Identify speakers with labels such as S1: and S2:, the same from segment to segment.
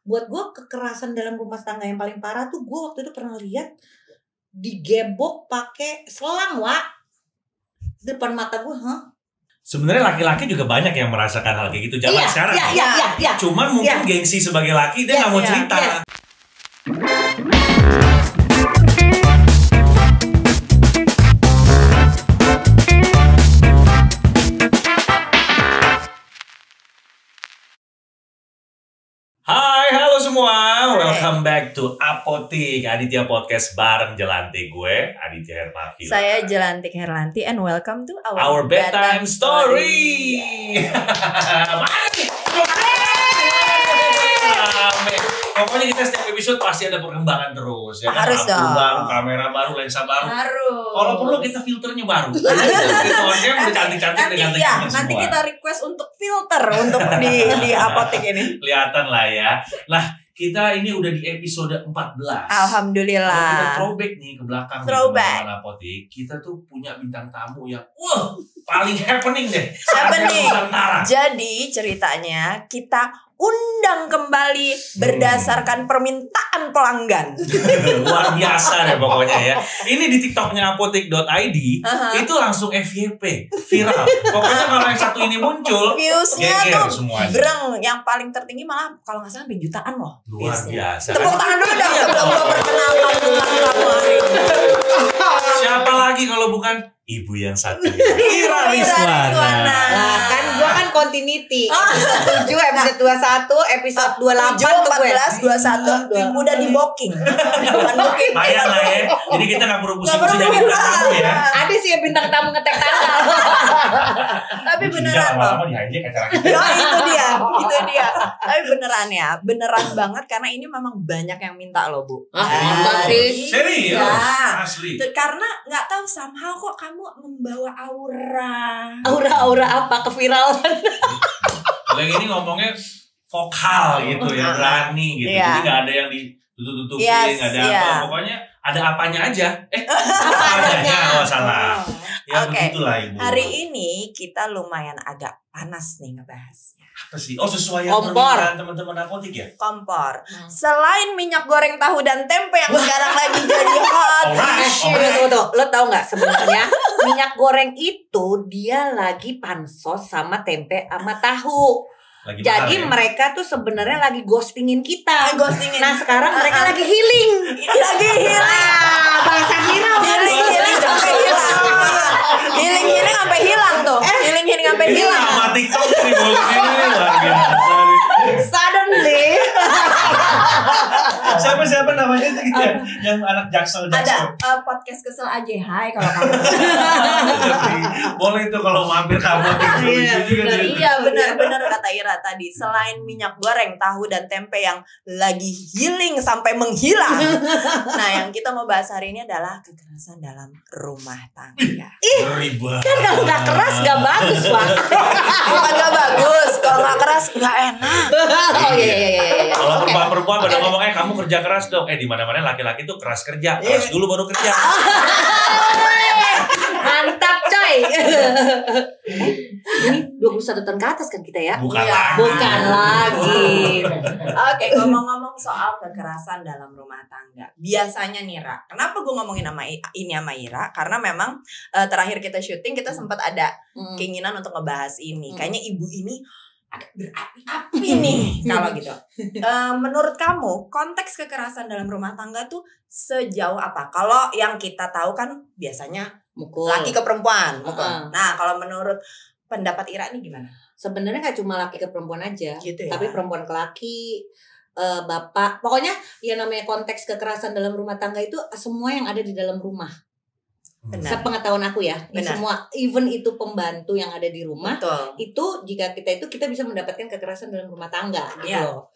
S1: buat gue kekerasan dalam rumah tangga yang paling parah tuh gue waktu itu pernah lihat digebok pakai selang, Wak, depan mata gue.
S2: Sebenarnya laki-laki juga banyak yang merasakan hal kayak gitu zaman sekarang.
S1: Iya.
S2: Cuman mungkin gengsi sebagai laki dia nggak mau cerita. Hai, halo semua. Welcome back to Apotik Aditya Podcast bareng Jelantik. Gue Aditya Hermavi.
S3: Saya Jelantik Herlanti and welcome to
S2: our bedtime story. Pokoknya kita setiap episode pasti ada perkembangan terus ya.
S3: Harus dong.
S2: Baru, kamera baru, lensa baru.
S3: Harus.
S2: Kalau perlu kita filternya baru. Gitu orangnya udah cantik-cantik dengan
S3: semua. Nanti kita request untuk filter untuk di apotek ini.
S2: Kelihatan lah ya. Nah, kita ini udah di episode 14.
S3: Alhamdulillah.
S2: Kalau kita throwback nih ke belakang
S3: Throwback.
S2: di apotek, kita tuh punya bintang tamu yang paling happening deh.
S3: Happening. Jadi ceritanya kita undang kembali berdasarkan permintaan pelanggan.
S2: Luar biasa deh pokoknya ya. Ini di TikToknya apotik.id itu langsung FYP viral. Pokoknya kalau yang satu ini muncul,
S3: viewsnya tuh
S2: semuanya.
S3: Breng. Yang paling tertinggi malah kalau nggak salah sampai jutaan loh.
S2: Luar biasa.
S3: Tepuk tangan dulu dong sebelum gue perkenalkan bintang tamu hari ini.
S2: Siapa lagi kalau bukan ibu yang satu, Ira Rizwana.
S1: Nah, kan gue kan continuity. Episode 7, episode 21, episode 28 tuh gue.
S3: 14, 21 udah di booking. Bukan booking.
S2: Lumayan lah ya. Jadi kita gak perlu pusing-pusing dari bintang tamu ya.
S1: Ada sih ya bintang tamu ngetek tanggal.
S3: Tapi beneran loh. Ya itu dia. Tapi beneran ya. Beneran banget karena ini memang banyak yang minta loh, Bu.
S1: Masa sih?
S2: Serius?
S3: Ya.
S2: Asli.
S3: Karena gak tahu somehow kok kamu membawa aura
S1: Apa keviralan?
S2: Kalau yang ini ngomongnya vokal gitu ya, berani gitu. Jadi gak ada yang ditutup-tutupin, gak ada apa. Pokoknya ada apanya aja. Apa adanya, salah. Ya begitulah Ibu.
S3: Hari ini kita lumayan agak panas nih ngebahasnya.
S2: Apa sih? Sesuai yang permintaan teman-teman apotik ya?
S3: Kompor. Selain minyak goreng tahu dan tempe yang sekarang lagi jadi hot.
S1: Tuh. Lo tau gak sebenarnya minyak goreng itu dia lagi pansos sama tempe sama tahu. Jadi mereka tuh sebenarnya lagi ghostingin kita. Nah sekarang mereka lagi healing. Bahasa viral.
S3: Healing sampai hilang. Healing sampai hilang tuh. Healing sampai hilang.
S2: Sama TikTok nih ini luar biasa.
S1: Suddenly.
S2: Siapa namanya itu gitu ya? Yang anak Jaksel.
S3: Ada podcast kesel aja. Hai kalau kamu.
S2: Boleh itu kalau mampir kamu
S3: Iya benar kata Ira tadi. Selain minyak goreng, tahu dan tempe yang lagi healing sampai menghilang. Nah, yang kita mau bahas hari ini adalah kekerasan dalam rumah tangga.
S2: Ribet.
S1: Kan kalau nggak keras nggak bagus, Pak.
S3: Bukan nggak bagus, kalau nggak keras nggak enak.
S1: Oh iya.
S2: Kalau perempuan pada ngomong kamu kerja keras dong. Di mana-mana laki-laki tuh keras kerja. Keras dulu baru kerja.
S1: Mantap coy. Ini 21 tahun ke atas kan kita ya?
S2: Bukan
S1: lagi.
S3: Oke, ngomong-ngomong soal kekerasan dalam rumah tangga. Biasanya nih Ra, kenapa gue ngomongin sama Ira? Karena memang terakhir kita syuting kita sempat ada keinginan untuk ngebahas ini. Kayaknya ibu ini agak berapi-api nih kalau gitu. Menurut kamu konteks kekerasan dalam rumah tangga tuh sejauh apa? Kalau yang kita tahu kan biasanya
S1: mukul.
S3: Laki ke perempuan mukul. Nah kalau menurut pendapat Ira ini gimana?
S1: Sebenarnya gak cuma laki ke perempuan aja,
S3: gitu ya?
S1: tapi perempuan ke laki, bapak. Pokoknya yang namanya konteks kekerasan dalam rumah tangga itu semua yang ada di dalam rumah.
S3: Benar.
S1: Sepengetahuan aku ya, semua even itu pembantu yang ada di rumah.
S3: Betul.
S1: Itu jika kita bisa mendapatkan kekerasan dalam rumah tangga gitu.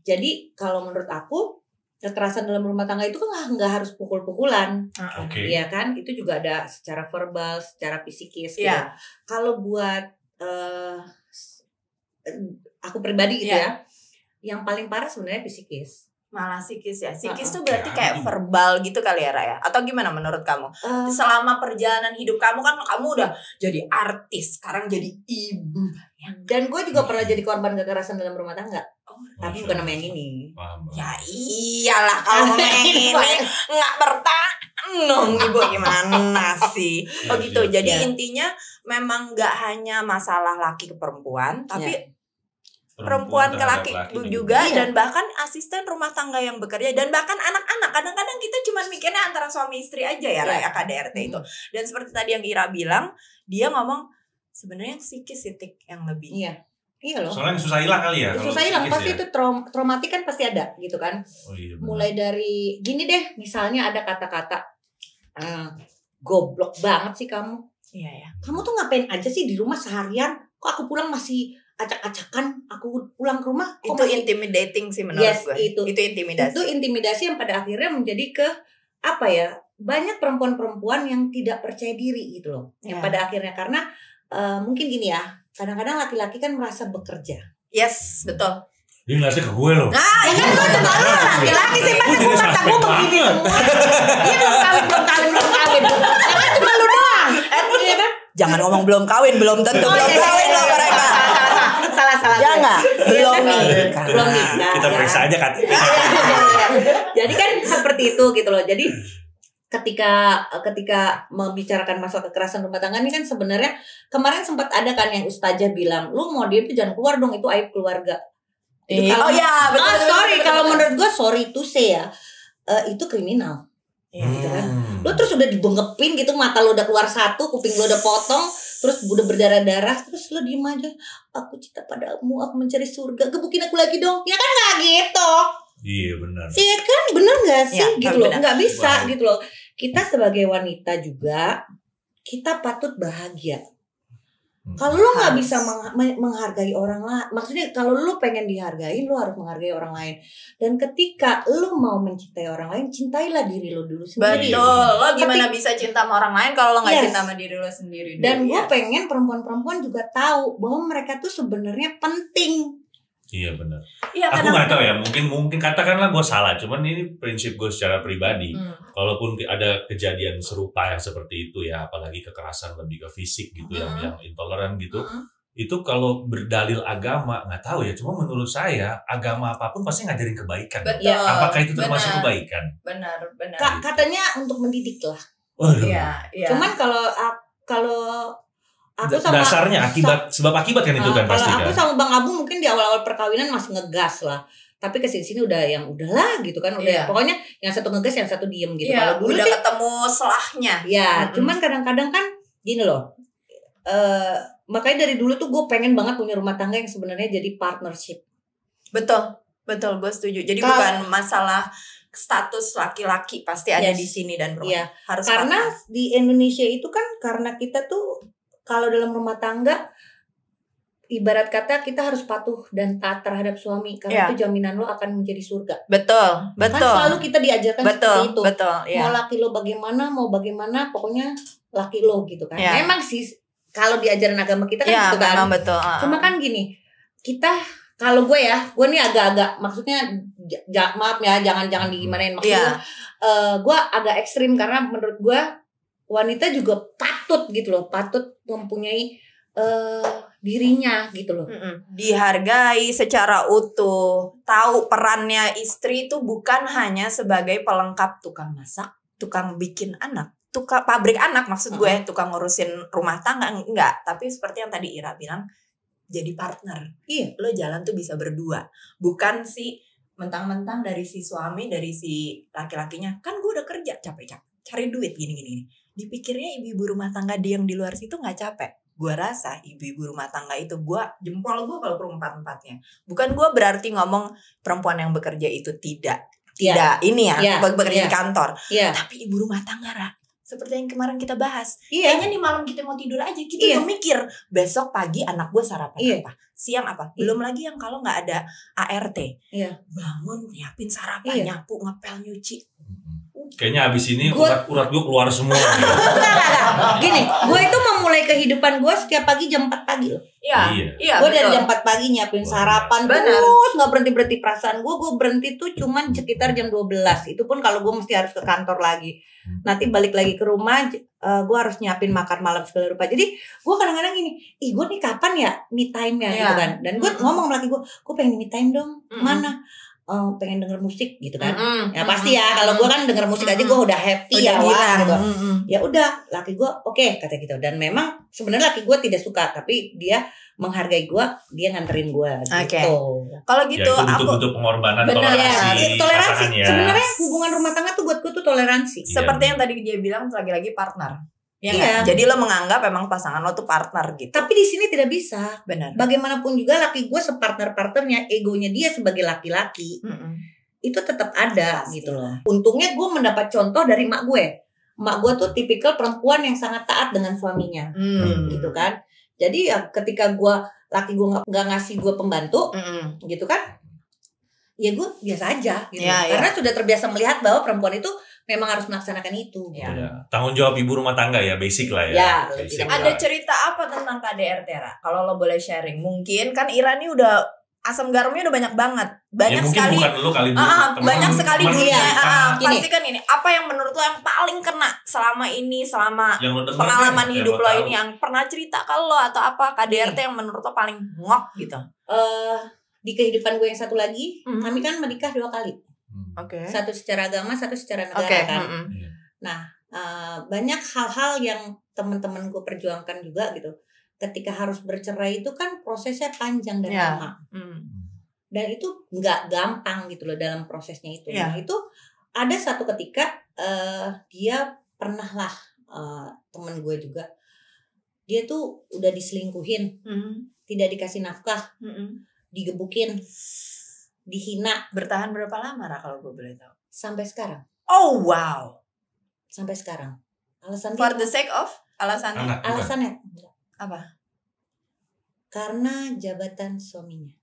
S1: Jadi kalau menurut aku kekerasan dalam rumah tangga itu kan nggak harus pukul-pukulan, ya kan? Itu juga ada secara verbal, secara psikis. Gitu. Kalau buat aku pribadi gitu ya, yang paling parah sebenarnya psikis.
S3: Malah psikis ya. Psikis tuh berarti kayak verbal gitu kali ya Raya? Atau gimana menurut kamu? Selama perjalanan hidup kamu kan kamu udah jadi artis, sekarang jadi ibu.
S1: Dan gue juga pernah jadi korban kekerasan dalam rumah tangga. Tapi bukan nama yang ini.
S3: Ya iyalah kalau nama yang ini nggak bertahan ibu gimana sih? Oh gitu. Jadi intinya memang nggak hanya masalah laki ke perempuan, tapi perempuan ke laki juga dan bahkan asisten rumah tangga yang bekerja dan bahkan anak-anak. Kadang-kadang kita cuma mikirnya antara suami istri aja ya KDRT itu. Dan seperti tadi yang Ira bilang, dia ngomong sebenarnya psikis titik yang lebih.
S1: Iya loh.
S2: Soalnya susah hilang kali ya.
S1: Susah hilang pasti itu traumatik kan pasti ada gitu kan. Mulai dari gini deh, misalnya ada kata-kata goblok banget sih kamu.
S3: Iya.
S1: Kamu tuh ngapain aja sih di rumah seharian? Kok aku pulang masih acak-acakan, aku pulang ke rumah
S3: itu masih intimidating sih menurut gue. Itu intimidasi. Itu
S1: intimidasi yang pada akhirnya menjadi ke apa ya? Banyak perempuan-perempuan yang tidak percaya diri gitu loh. Yang pada akhirnya karena mungkin gini ya, kadang-kadang laki-laki kan merasa bekerja.
S3: Yes, betul.
S2: Dia ngeliatnya ke gue loh.
S1: Nah, ya kan lo coba lo laki-laki sih pas gue kata gue begini semua. Dia belum kawin. Jangan cuma lu doang. Iya kan?
S3: Jangan ngomong belum kawin loh mereka. Salah. Jangan. Belum nikah.
S2: Kita periksa aja kan.
S1: Jadi kan seperti itu gitu loh. Jadi ketika membicarakan masalah kekerasan rumah tangga ini kan sebenarnya kemarin sempat ada kan yang ustazah bilang, lu mau dia tuh jangan keluar dong, itu aib keluarga.
S3: Betul.
S1: Kalau menurut gue sorry to say ya, itu kriminal. Gitu kan. Lu terus udah dibengkepin gitu, mata lu udah keluar satu, kuping lu udah potong, terus udah berdarah-darah, terus lu diem aja. Aku cinta padamu, aku mencari surga, gebukin aku lagi dong. Ya kan nggak gitu.
S2: Iya benar.
S1: Iya kan, benar nggak sih gitu loh?
S3: Benar.
S1: Nggak bisa gitu loh. Kita sebagai wanita juga kita patut bahagia. Kalau lu nggak bisa menghargai orang lain, maksudnya kalau lu pengen dihargai, lu harus menghargai orang lain. Dan ketika lu mau mencintai orang lain, cintailah diri lu dulu sendiri.
S3: Betul. Lo gimana bisa cinta sama orang lain kalau lo nggak cinta sama diri lo sendiri dulu?
S1: Dan gue pengen perempuan-perempuan juga tahu bahwa mereka tuh sebenarnya penting.
S2: Iya benar. Aku nggak tahu ya, mungkin katakanlah gue salah, cuman ini prinsip gue secara pribadi. Kalaupun ada kejadian serupa yang seperti itu ya, apalagi kekerasan lebih ke fisik gitu, yang intoleran gitu, itu kalau berdalil agama nggak tahu ya. Cuma menurut saya agama apapun pasti ngajarin kebaikan.
S3: Betul.
S2: Apakah itu termasuk kebaikan?
S3: Benar.
S1: Katanya untuk mendidik lah.
S3: Iya.
S1: Cuman kalau aku sama
S2: dasarnya sebab akibat kan itu kan pasti kan.
S1: Kalau aku sama Bang Abu mungkin di awal-awal perkawinan masih ngegas lah. Tapi kesini udahlah gitu kan, pokoknya yang satu ngegas yang satu diem gitu. Kalau dulu
S3: udah
S1: sih
S3: ketemu selahnya.
S1: Cuman kadang-kadang kan gini loh. Makanya dari dulu tuh gue pengen banget punya rumah tangga yang sebenarnya jadi partnership.
S3: Betul, gue setuju. Jadi bukan masalah status laki-laki pasti ada di sini dan perempuan harus
S1: karena di Indonesia itu kan karena kita tuh kalau dalam rumah tangga ibarat kata kita harus patuh dan taat terhadap suami karena itu jaminan lo akan menjadi surga. Betul. Kan selalu kita diajarkan seperti itu. Mau laki lo bagaimana, pokoknya laki lo gitu kan. Memang sih kalau diajaran agama kita kan gitu kan.
S3: Betul.
S1: Cuma kan gini, kita kalau gue nih agak-agak maksudnya maaf ya, jangan digimanain maksudnya. Gue agak ekstrim karena menurut gue wanita juga patut mempunyai dirinya gitu loh.
S3: Dihargai secara utuh. Tahu perannya istri itu bukan hanya sebagai pelengkap tukang masak, tukang bikin anak, tukang pabrik anak maksud gue, tukang ngurusin rumah tangga, enggak. Tapi seperti yang tadi Ira bilang, jadi partner. Lo jalan tuh bisa berdua. Bukan sih mentang-mentang dari si suami, dari si laki-lakinya, kan gue udah kerja capek-capek cari duit gini. Dipikirnya ibu-ibu rumah tangga yang di luar situ nggak capek. Gue rasa ibu-ibu rumah tangga itu jempol gue kalau perempat-empatnya. Bukan gue berarti ngomong perempuan yang bekerja itu tidak ini ya bekerja di kantor. Tapi ibu rumah tangga seperti yang kemarin kita bahas. Kayaknya nih malam kita mau tidur aja kita udah mikir besok pagi anak gue sarapan apa, siang apa. Belum lagi yang kalau nggak ada ART, bangun nyiapin sarapan, nyapu, ngepel, nyuci.
S2: Kayaknya abis ini urat gue keluar semua.
S1: Enggak. Gini, gue itu memulai kehidupan gue setiap pagi jam 4 pagi loh.
S3: Iya.
S1: Gue dari jam 4 pagi nyiapin sarapan terus nggak berhenti perasaan gue berhenti tuh cuman sekitar jam 12. Itu pun kalau gue mesti harus ke kantor lagi. Nanti balik lagi ke rumah, gue harus nyiapin makan malam segala rupa. Jadi gue kadang-kadang gini, gue nih kapan ya me time ya gitu kan. Dan gue ngomong sama laki gue pengen me time dong. Mana? Pengen denger musik gitu kan. Ya pasti ya, kalau gue kan denger musik aja gue udah happy ya wah gitu. Ya udah, laki gue oke, kata gitu. Dan memang sebenarnya laki gue tidak suka, tapi dia menghargai gue, dia nganterin gue gitu.
S3: Kalau gitu
S2: ya, itu bentuk pengorbanan,
S1: toleransi.
S2: Ya.
S1: Sebenarnya hubungan rumah tangga tuh buat gue tuh toleransi.
S3: Seperti yang tadi dia bilang, lagi-lagi partner. Iya. Jadi lo menganggap memang pasangan lo tuh partner gitu.
S1: Tapi di sini tidak bisa.
S3: Benar.
S1: Bagaimanapun juga laki gue separtner-partnernya, egonya dia sebagai laki-laki itu tetap ada. Pasti. Gitu loh. Untungnya gue mendapat contoh dari mak gue. Mak gue tuh tipikal perempuan yang sangat taat dengan suaminya, gitu kan. Jadi ya ketika laki gue nggak ngasih gue pembantu, gitu kan, ya gue biasa aja. Gitu. Karena sudah terbiasa melihat bahwa perempuan itu memang harus melaksanakan itu.
S2: Ya. Tanggung jawab ibu rumah tangga ya, basic lah ya.
S3: Basic ada cerita apa tentang KDRT, Ra? Kalau lo boleh sharing, mungkin kan Ira nih udah asam garamnya udah banyak banget, banyak sekali.
S2: Bukan lo kali
S3: banyak sekali dunia. Pasti kan ini. Apa yang menurut lo yang paling kena selama ini, selama pengalaman hidup lo ini, yang pernah cerita ke lo atau apa KDRT yang menurut lo paling ngok gitu?
S1: Di kehidupan gue yang satu lagi, kami kan menikah 2 kali. Satu secara agama, satu secara negara kan. Nah, banyak hal-hal yang teman-teman gue perjuangkan juga gitu. Ketika harus bercerai itu kan prosesnya panjang dan lama. Dan itu nggak gampang gitu loh dalam prosesnya itu. Nah, itu ada satu ketika dia pernah lah teman gue juga. Dia tuh udah diselingkuhin, tidak dikasih nafkah, digebukin, dihina.
S3: Bertahan berapa lama, Ra, kalau gue boleh tahu?
S1: Sampai sekarang.
S3: Oh wow.
S1: Sampai sekarang. Alasannya
S3: for the sake of
S1: alasannya
S3: apa?
S1: Karena jabatan suaminya.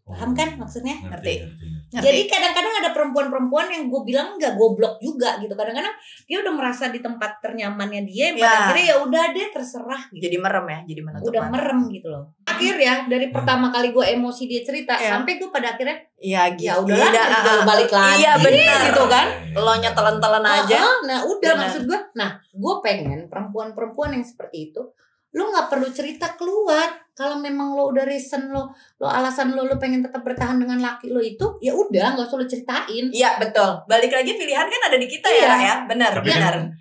S1: Paham kan maksudnya?
S3: Ngerti.
S1: Jadi kadang-kadang ada perempuan-perempuan yang gue bilang nggak goblok juga gitu. Kadang-kadang dia udah merasa di tempat ternyamannya dia, pada akhirnya ya udah deh terserah. Gitu.
S3: Jadi merem ya, jadi menutup
S1: udah
S3: mata.
S1: Merem gitu loh. Akhir ya dari pertama kali gue emosi dia cerita sampai gue pada akhirnya ya udahlah balik lagi. Iya benar gitu kan.
S3: Lo telan-telan aja.
S1: Nah udah maksud gue. Nah gue pengen perempuan-perempuan yang seperti itu, lo nggak perlu cerita keluar. Kalau memang lo udah reason lo alasan lo pengen tetap bertahan dengan laki lo itu, ya udah nggak usah lo ceritain.
S3: Iya betul. Balik lagi pilihan kan ada di kita ya. Benar.
S2: Kan,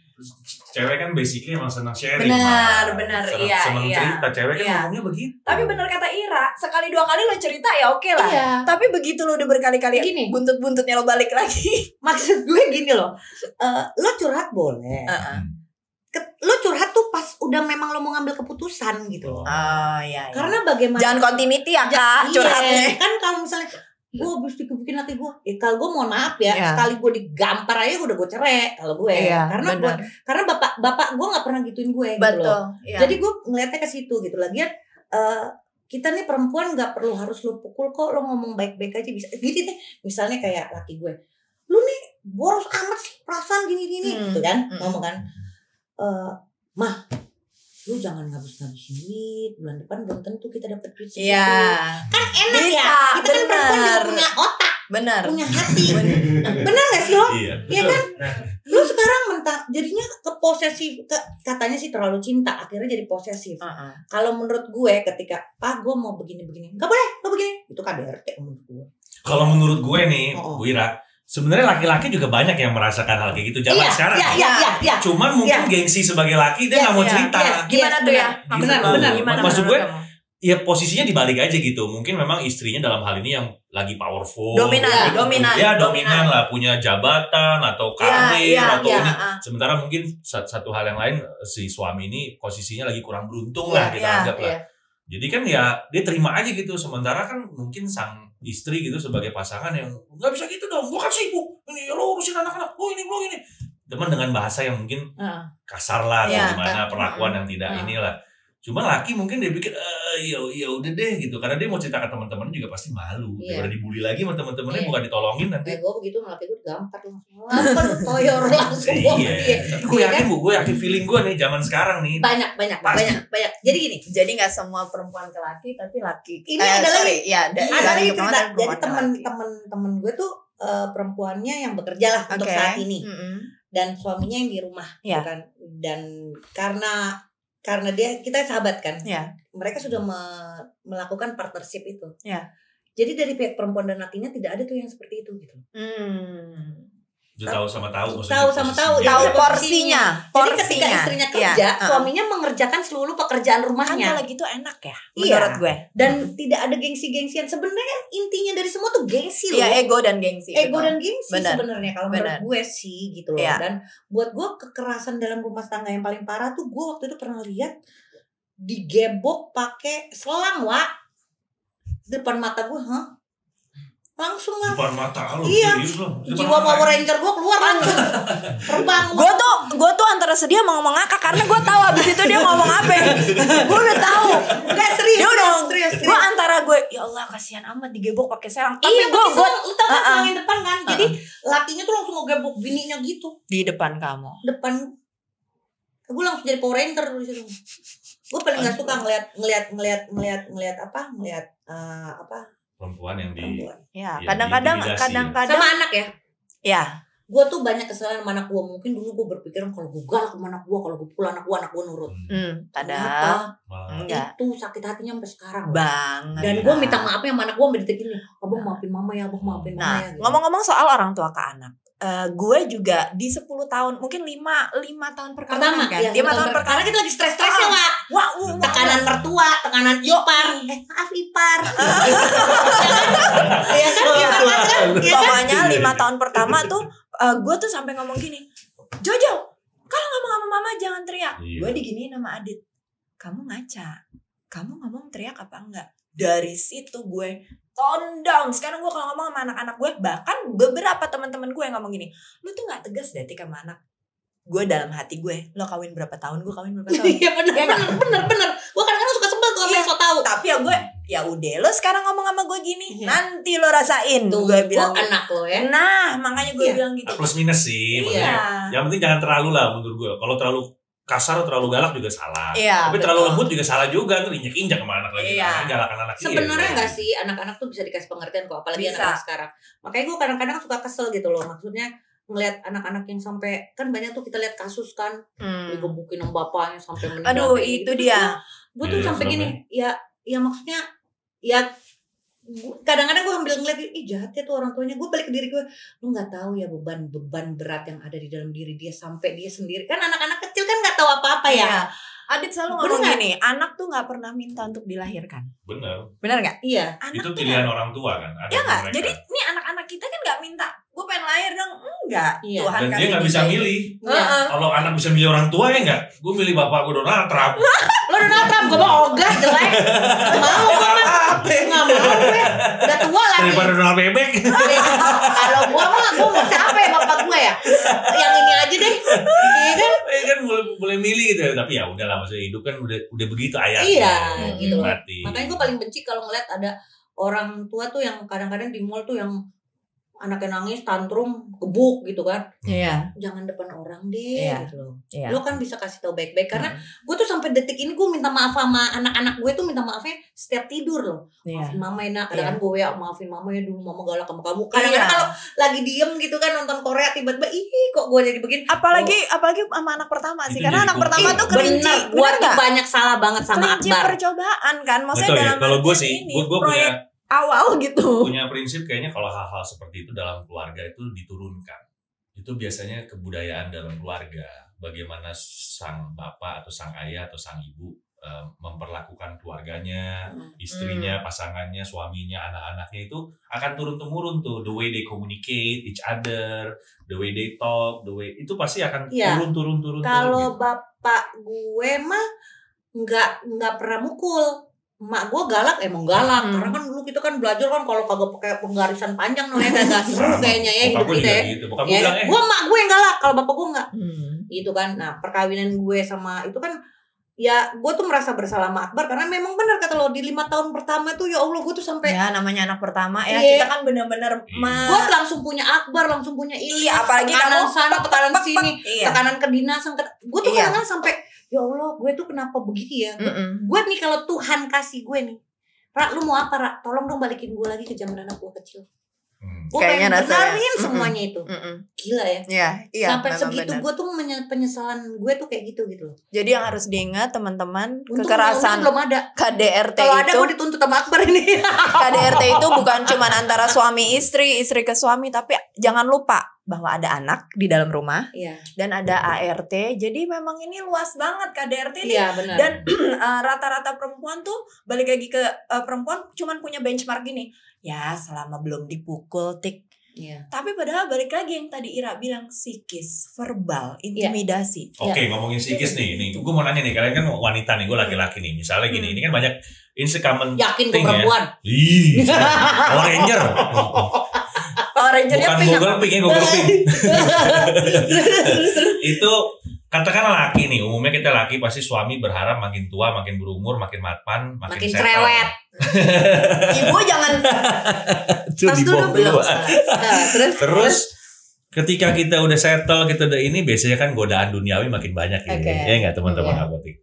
S2: cewek kan basically emang senang sharing.
S3: Benar.
S2: Senang cerita. Cewek kan ngomongnya begitu.
S3: Tapi benar kata Ira, sekali 2 kali lo cerita ya oke lah. Iya. Tapi begitu lo udah berkali-kali gini, buntut-buntutnya lo balik lagi.
S1: Maksud gue gini loh, lo curhat boleh. Lo curhat tuh pas udah memang lo mau ngambil keputusan gitu loh.
S3: Iya.
S1: Karena bagaimana?
S3: Jangan continuity ya Kak, curhatnya.
S1: Kan kalau misalnya gue habis digebukin hati gue, kalau gue mohon maaf ya, sekali gue digampar aja udah gue cerai kalau gue. Karena bapak gue nggak pernah gituin gue. Gitu loh. Jadi gue ngeliatnya ke situ gitu. Lagian kita nih perempuan nggak perlu harus lo pukul kok, lo ngomong baik-baik aja bisa. Gitu deh. Misalnya kayak laki gue, lu nih boros amat sih perasaan gini-gini, gitu kan, ngomong kan. Mah, lu jangan ngabis-ngabisin duit, bulan depan belum tentu kita dapat duit segitu. Kan enak bisa, ya, kita kan perempuan juga punya otak, punya hati. Bener gak sih lo? Iya kan? Lu sekarang jadinya posesif, katanya sih terlalu cinta, akhirnya jadi posesif. Kalau menurut gue ketika gue mau begini-begini, gak boleh, gak begini, itu KDRT menurut gue.
S2: Kalau menurut gue nih, Bu Ira, sebenarnya laki-laki juga banyak yang merasakan hal kayak gitu zaman sekarang. Iya. Cuman mungkin gengsi sebagai laki dia nggak mau cerita.
S3: Gimana tuh ya?
S2: Benar. Maksud gue, ya posisinya dibalik aja gitu. Mungkin memang istrinya dalam hal ini yang lagi powerful,
S3: dominan.
S2: Ya dominan lah, punya jabatan atau karir atau ini. Sementara mungkin satu hal yang lain, si suami ini posisinya lagi kurang beruntung lah kita anggap lah. Jadi kan ya dia terima aja gitu. Sementara kan mungkin sang istri gitu sebagai pasangan yang nggak bisa gitu dong, gua kan sibuk, ini lo urusin anak-anak, lo ini. Teman dengan bahasa yang mungkin kasar lah, atau gimana perlakuan yang tidak inilah. Cuma laki mungkin dia pikir ya udah deh gitu, karena dia mau cerita ke teman-teman juga pasti malu. Daripada dibully lagi sama teman-temannya, bukan ditolongin nanti.
S1: Kayak gue begitu, laki gue gampar langsung. Apa lu toyor langsung dia.
S2: Gue yakin feeling gue nih zaman sekarang nih.
S1: Banyak. Jadi gini,
S3: jadi nggak semua perempuan ke laki, tapi laki.
S1: Ini ada lagi cerita. Jadi temen gue tuh perempuannya yang bekerja lah untuk saat ini. Dan suaminya yang di rumah, kan. Dan karena kita sahabat kan, mereka sudah melakukan partnership itu. Jadi dari pihak perempuan dan lakinya tidak ada tuh yang seperti itu gitu.
S2: Tahu sama tahu
S1: porsinya. Jadi ketika istrinya kerja, suaminya mengerjakan seluruh pekerjaan rumahnya.
S3: Kan kalau gitu enak ya, menurut gue.
S1: Dan tidak ada gengsi-gengsian. Sebenarnya intinya dari semua tuh gengsi loh.
S3: Iya, ego dan gengsi
S1: sebenarnya kalau menurut gue sih gitu loh. Dan buat gue kekerasan dalam rumah tangga yang paling parah tuh, gue waktu itu pernah lihat digebok pakai selang, Wak. Depan mata gue, langsung lah.
S2: Depan mata lu.
S1: Iya. Jiwa Power Ranger gue keluar langsung. Terbang.
S3: Gue tuh antara sedih mau ngomong ngakak, karena gue tahu abis itu dia ngomong apa. Gue udah tahu.
S1: Enggak serius.
S3: Gue antara gue, ya Allah kasihan amat digebok pakai selang. Tapi
S1: lu tau kan selangin depan kan. Jadi lakinya tuh langsung mau gebok bininya gitu.
S3: Di depan kamu.
S1: Gue langsung jadi Power Ranger di situ. Gue paling nggak suka ngeliat apa
S2: perempuan yang di
S3: kadang-kadang
S1: sama anak
S3: ya
S1: gue tuh banyak kesalahan sama anak gue. Mungkin dulu gue berpikiran kalau gue galak sama anak gue, kalau gue pukul anak gue nurut.
S3: Padahal
S1: itu sakit hatinya sampai sekarang
S3: banget.
S1: Dan gue minta maaf sama anak gue sampai detik ini. Abang maafin mama ya, abang maafin mama ya.
S3: Gitu. Ngomong-ngomong soal orang tua ke anak, gue juga di 10 tahun, mungkin 5 tahun pertama kan. 5 tahun pertama
S1: kita lagi stres-stresnya, Wak. Tekanan mertua, tekanan ipar. Maaf ipar. Iya kan?
S3: Pokoknya 5 tahun pertama tuh gue tuh sampai ngomong gini, Jojo, kalau ngomong sama mama jangan teriak. Gue diginiin sama Adit, kamu ngaca, kamu ngomong teriak apa enggak? Dari situ gue tone down. Sekarang gue kalau ngomong sama anak-anak gue, bahkan beberapa teman-teman gue yang ngomong gini, lu tuh nggak tegas deh sama anak. Gue dalam hati gue, lo kawin berapa tahun, gue kawin berapa tahun.
S1: Iya bener. Gue kadang-kadang suka sebel tuh sama yang so tau.
S3: Tapi ya gue, ya udah lo sekarang ngomong sama gue gini, nanti lo rasain. Tuh gue bilang
S1: anak lo ya.
S3: Nah makanya gue bilang gitu.
S2: Plus minus sih, maksudnya. Yang penting jangan terlalu lah menurut gue. Kalau terlalu kasar atau terlalu galak juga salah. Tapi terlalu lembut juga salah juga. Injak-injak sama anak lagi. Galakan anak.
S1: Sebenarnya nggak sih anak-anak tuh bisa dikasih pengertian kok, apalagi anak-anak sekarang. Makanya gue kadang-kadang suka kesel gitu loh. Maksudnya ngelihat anak-anak yang sampai, kan banyak tuh kita lihat kasus kan digebukin sama bapaknya sampai meninggal.
S3: Aduh itu dia.
S1: Gue tuh sampai gini, ya maksudnya ya kadang-kadang gue ambil ngeliat, jahat ya tuh orang tuanya. Gue balik ke diri gue, lu nggak tahu ya beban berat yang ada di dalam diri dia, sampai dia sendiri kan anak-anak kecil kan nggak tahu apa-apa ya.
S3: Adit selalu ngomong gini, anak tuh nggak pernah minta untuk dilahirkan.
S2: Benar
S3: nggak?
S1: Iya.
S2: Itu pilihan orang tua kan.
S3: Ya nggak. Jadi ini anak-anak kita kan nggak minta, gue pengen lahir dong, enggak.
S2: Tuhan dan dia nggak bisa milih. Kalau anak bisa milih orang tua ya enggak. Gue milih bapak gue Donald Trump.
S1: Lo Donald Trump, gue mau ogah jelek. Mau gue mah nggak mau gue. Udah tua lagi.
S2: Daripada Donald Bebek.
S1: Kalau gue mau siapa ya bapak gue ya? Yang ini aja deh.
S2: Iya kan boleh milih gitu ya. Tapi ya udahlah, maksudnya hidup kan udah begitu ayatnya.
S1: Iya gitu.
S2: Mati.
S1: Makanya gue paling benci kalau ngeliat ada orang tua tuh yang kadang-kadang di mall tuh yang anaknya nangis, tantrum, gebuk gitu kan.
S3: Iya.
S1: Jangan depan orang deh gitu loh.
S3: Iya.
S1: Lo kan bisa kasih tahu baik-baik. Karena gue tuh sampai detik ini gue minta maaf sama anak-anak gue tuh, minta maafnya setiap tidur loh. Maafin mama ya nak. Kadang-kadang gue maafin mama ya, dulu mama galak sama kamu. Kadang-kadang kalau lagi diem gitu kan nonton Korea, tiba-tiba kok gue jadi begini.
S3: Apalagi sama anak pertama sih. Karena anak pertama tuh kelinci.
S1: Gue tuh banyak salah banget sama
S3: kelinci
S1: Akbar.
S3: Percobaan kan. Maksudnya dalam
S2: kalau gue sih, gue punya
S3: awal gitu.
S2: Punya prinsip kayaknya kalau hal-hal seperti itu dalam keluarga itu diturunkan. Itu biasanya kebudayaan dalam keluarga. Bagaimana sang bapak atau sang ayah atau sang ibu memperlakukan keluarganya, istrinya, pasangannya, suaminya, anak-anaknya itu akan turun-temurun tuh. The way they communicate each other, the way they talk, itu pasti akan turun.
S1: Kalau bapak gue mah nggak pernah mukul. Mak gue galak, emang galak. Karena kan dulu kita kan belajar kan kalau kagak pakai penggarisan panjang namanya kagak seru kayaknya ya hidup kita ya.
S2: Gitu. Ya
S1: gue mak gue yang galak, kalau bapak gue enggak. Gitu kan. Nah, perkawinan gue sama itu kan ya gue tuh merasa bersalah sama Akbar karena memang benar kata lo di 5 tahun pertama tuh ya Allah gue tuh sampai
S3: ya namanya anak pertama ya kita kan bener-bener
S1: gue langsung punya Akbar, langsung punya
S3: Ilyas, apalagi kamu
S1: sana tekanan sini, tekanan kedinasan, gue tuh kadang sampai ya Allah gue tuh kenapa begitu ya. Gue nih kalau Tuhan kasih gue nih, Ra lu mau apa Ra, tolong dong balikin gue lagi ke zaman anak gue kecil. Gue pengen benerin semuanya itu. Gila ya. Iya, sampai segitu gue tuh penyesalan gue tuh kayak gitu loh.
S3: Jadi yang harus diingat teman-teman, kekerasan
S1: belum ada.
S3: KDRT
S1: kalau
S3: itu.
S1: Kalau ada gue dituntut sama Akbar ini.
S3: KDRT itu bukan cuma antara suami istri ke suami, tapi jangan lupa bahwa ada anak di dalam rumah dan ada ART. Jadi memang ini luas banget KDRT ini.
S1: Iya, benar.
S3: Dan rata-rata perempuan tuh balik lagi ke perempuan cuman punya benchmark gini. Ya selama belum dipukul tik. Tapi padahal balik lagi yang tadi Ira bilang psikis, verbal, intimidasi.
S2: Oke, ngomongin psikis nih gue mau nanya nih, kalian kan wanita nih, gue laki-laki nih. Misalnya gini, ini kan banyak common
S1: yakin
S2: thing
S1: gue perempuan.
S2: Ih, Power Ranger.
S3: Rangernya
S2: bukan Google Pink. Itu katakanlah laki nih, umumnya kita laki pasti suami berharap makin tua, makin berumur, makin mapan, makin
S1: cerewet.
S3: Ibu jangan
S2: tas dulu belum. Terus ketika kita udah settle, kita udah ini, biasanya kan godaan duniawi makin banyak ya. Ya enggak teman-teman apotik.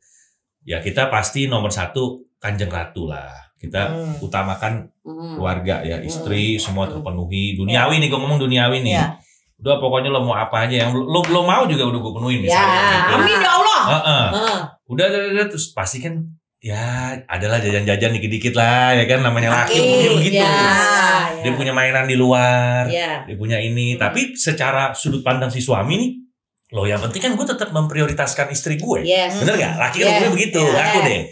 S2: Ya kita pasti nomor 1 Kanjeng Ratu lah. Kita utamakan keluarga ya, istri semua terpenuhi. Duniawi nih, gue ngomong duniawi nih. Udah pokoknya lo mau apa aja yang lo mau juga udah gue penuhin misalnya.
S1: Amin ya Allah.
S2: Udah terus pasti kan ya adalah jajan-jajan dikit-dikit lah ya kan, namanya laki punya begitu. Dia punya mainan di luar, dia punya ini. Tapi secara sudut pandang si suami nih, lo yang penting kan gue tetap memprioritaskan istri gue. Bener gak? Laki kan gue begitu, aku deh.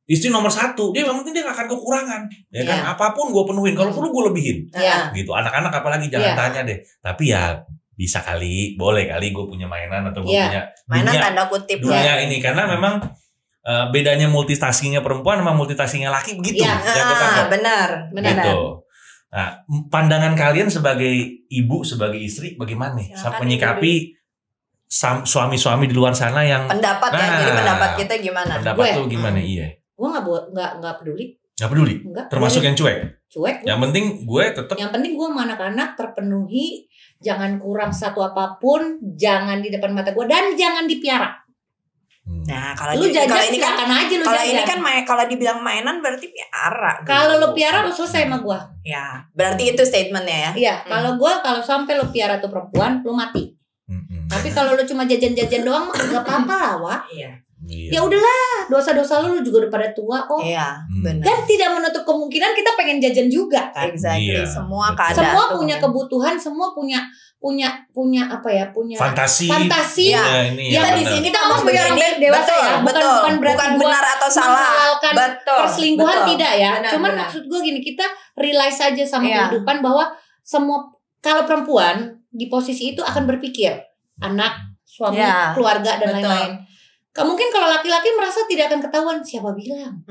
S2: Istri nomor 1, dia yang penting dia gak akan kekurangan, ya kan? Apapun gue penuhin, kalau perlu gue lebihin, gitu. Anak-anak apalagi jangan tanya deh. Tapi ya bisa kali, boleh kali gue punya mainan atau gue punya
S3: mainan tanda kutip
S2: dunia ini, karena memang bedanya multitaskingnya perempuan sama multitaskingnya laki begitu.
S3: Benar.
S2: Gitu. Nah, pandangan kalian sebagai ibu, sebagai istri, bagaimana nih menyikapi suami-suami di luar sana yang
S3: pendapat jadi pendapat kita gimana?
S2: Pendapat lu gimana? Iya.
S1: Gue nggak peduli.
S2: Nggak peduli. Termasuk yang cuek.
S1: Yang
S2: penting gue tetap.
S1: Yang penting gue sama anak-anak terpenuhi, jangan kurang satu apapun, jangan di depan mata gue dan jangan dipiara.
S3: Nah kalau
S1: lu jajan ini kan aja lu
S3: kalau ini kan kalau dibilang mainan berarti piara.
S1: Kalau lu piara lu selesai sama gue.
S3: Ya berarti itu statementnya ya.
S1: Iya. Kalau sampai lu piara tuh perempuan lu mati. Tapi kalau lu cuma jajan-jajan doang mah gak apa-apa lah, Wak. Ya udahlah, dosa-dosa lu juga udah pada tua kok.
S3: Benar.
S1: Dan tidak menutup kemungkinan kita pengen jajan juga kan.
S3: Exactly. Semua keadaan.
S1: Semua punya kebutuhan, semua punya apa ya? Punya
S2: fantasi.
S3: Ya,
S1: kita di sini kita ngomong sebagai orang dewasa ya, bukan
S3: benar atau salah.
S1: Perselingkuhan tidak ya. Cuman maksud gue gini, kita realize aja sama kehidupan bahwa semua kalau perempuan di posisi itu akan berpikir anak, suami, keluarga dan lain-lain. Mungkin kalau laki-laki merasa tidak akan ketahuan, siapa bilang?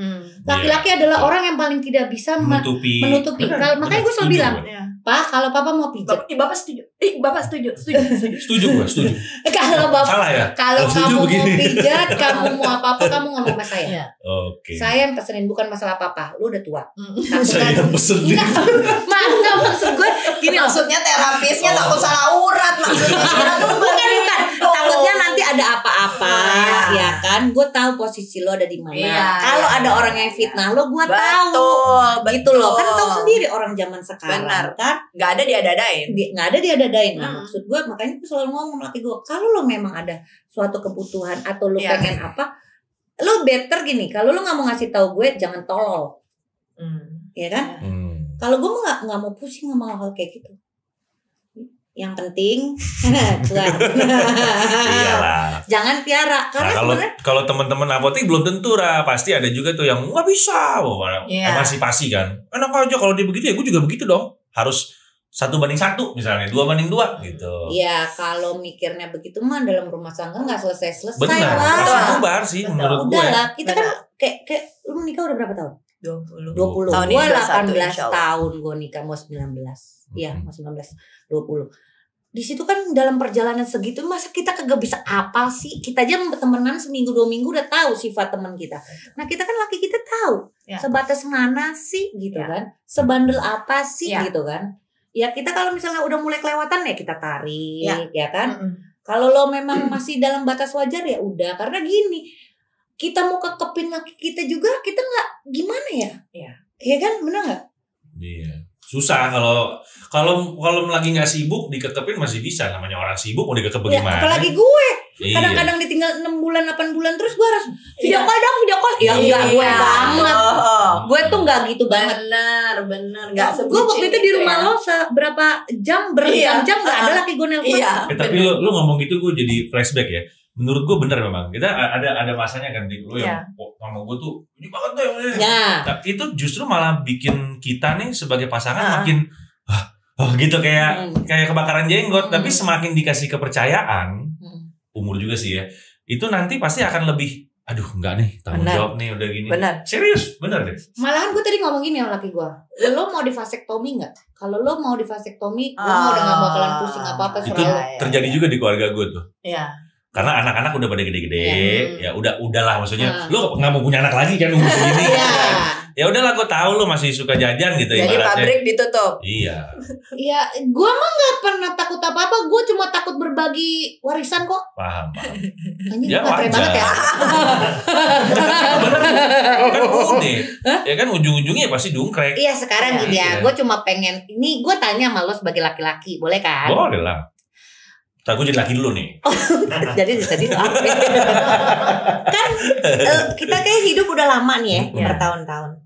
S1: Laki-laki adalah orang yang paling tidak bisa menutupi. Makanya gue selalu bilang, Pak, kalau Papa mau pijat,
S3: Bapak setuju. Bapak setuju.
S2: Setuju.
S1: Kalau Bapak,
S2: salah ya?
S1: Kalau kamu mau pijat, kamu mau apa-apa, kamu ngomong sama saya.
S2: Oke.
S1: Saya yang pesenin, bukan masalah apa-apa. Lu udah tua.
S2: Saya yang pesenin.
S1: Mana maksud gue? Gini
S3: maksudnya terapisnya takut salah urat maksudnya.
S1: Bukan. Takutnya nanti ada apa-apa, ya kan? Gue tahu posisi lo ada di mana. Kalau ada orang yang fitnah lo, gue tahu. Gitu loh. Kan tahu sendiri orang zaman sekarang.
S3: Benar.
S1: Kan?
S3: Gak ada diadadain.
S1: Nah, maksud gue, makanya gue selalu ngomong sama laki gue, kalau lo memang ada suatu kebutuhan atau lo pengen apa, lo better gini. Kalau lo nggak mau ngasih tahu gue, jangan tolol. Ya kan? Kalau gue nggak mau pusing sama hal kayak gitu. Yang penting
S2: iyalah.
S1: Jangan piara. Karena
S2: kalau teman-teman apotek belum tentu pasti ada juga tuh yang nggak bisa, emansipasi kan. Enak aja kalau dia begitu ya gue juga begitu dong. Harus 1:1 misalnya, 2:2 gitu.
S1: Iya, kalau mikirnya begitu mah dalam rumah tangga nggak selesai
S2: lah. Benar, bubar sih menurut gue.
S1: Udahlah, kita kan kayak lu nikah udah berapa tahun?
S3: 20.
S1: Gue 18 tahun gue nikah, mau 19. Iya, mau 19. 20. di situ kan dalam perjalanan segitu masa kita kagak bisa apal sih? Kita aja temenan seminggu 2 minggu udah tahu sifat teman kita. Nah kita kan laki kita tahu sebatas mana sih gitu kan, sebandel apa sih gitu kan. Ya kita kalau misalnya udah mulai kelewatan ya kita tarik ya kan. Kalau lo memang masih dalam batas wajar ya udah, karena gini kita mau kekepin laki kita juga kita nggak gimana ya? Iya kan, benar nggak?
S2: Iya. Susah kalau lagi nggak sibuk dikekepin masih bisa, namanya orang sibuk mau dikekep bagaimana?
S1: Apalagi gue kadang-kadang ditinggal 6 bulan 8 bulan terus gue harus video call dong, video call. Ya enggak gue banget. Gue tuh nggak gitu banget.
S3: Bener nggak sebutin.
S1: Gue waktu itu di rumah lo berapa jam berjam-jam nggak ada laki gue nelpon.
S2: Tapi lo ngomong gitu gue jadi flashback ya. Menurut gue benar memang kita ada masanya kan di lo yang ngomong gue tuh ini banget tuh tapi itu justru malah bikin kita nih sebagai pasangan makin gitu kayak kebakaran jenggot. Tapi semakin dikasih kepercayaan umur juga sih ya, itu nanti pasti akan lebih enggak nih tanggung jawab nih udah gini. Serius bener deh.
S1: Malahan gue tadi ngomong gini sama laki gue, lo mau di vasektomi nggak? Kalau lo mau di vasektomi, lo mau udah nggak bakalan pusing apa
S2: itu terjadi juga di keluarga gue tuh. Karena anak-anak udah pada gede-gede, ya udahlah maksudnya, lo nggak mau punya anak lagi kan umur segini. Ya udahlah, gue tahu lo masih suka jajan gitu.
S3: Jadi ibaratnya pabrik ditutup.
S2: Iya.
S1: Iya, gue mah nggak pernah takut apa-apa, gue cuma takut berbagi warisan kok.
S2: Paham.
S1: Ya wajar. Banget ya.
S2: Kan udah, ya kan ujung-ujungnya pasti dungkrek.
S1: Iya sekarang gini ya, gue cuma pengen, ini gue tanya sama lo sebagai laki-laki, boleh kan?
S2: Boleh lah. Tak gue jadi laki dulu nih.
S1: Jadi tadi kan kita kayak hidup udah lama nih ya, bertahun-tahun.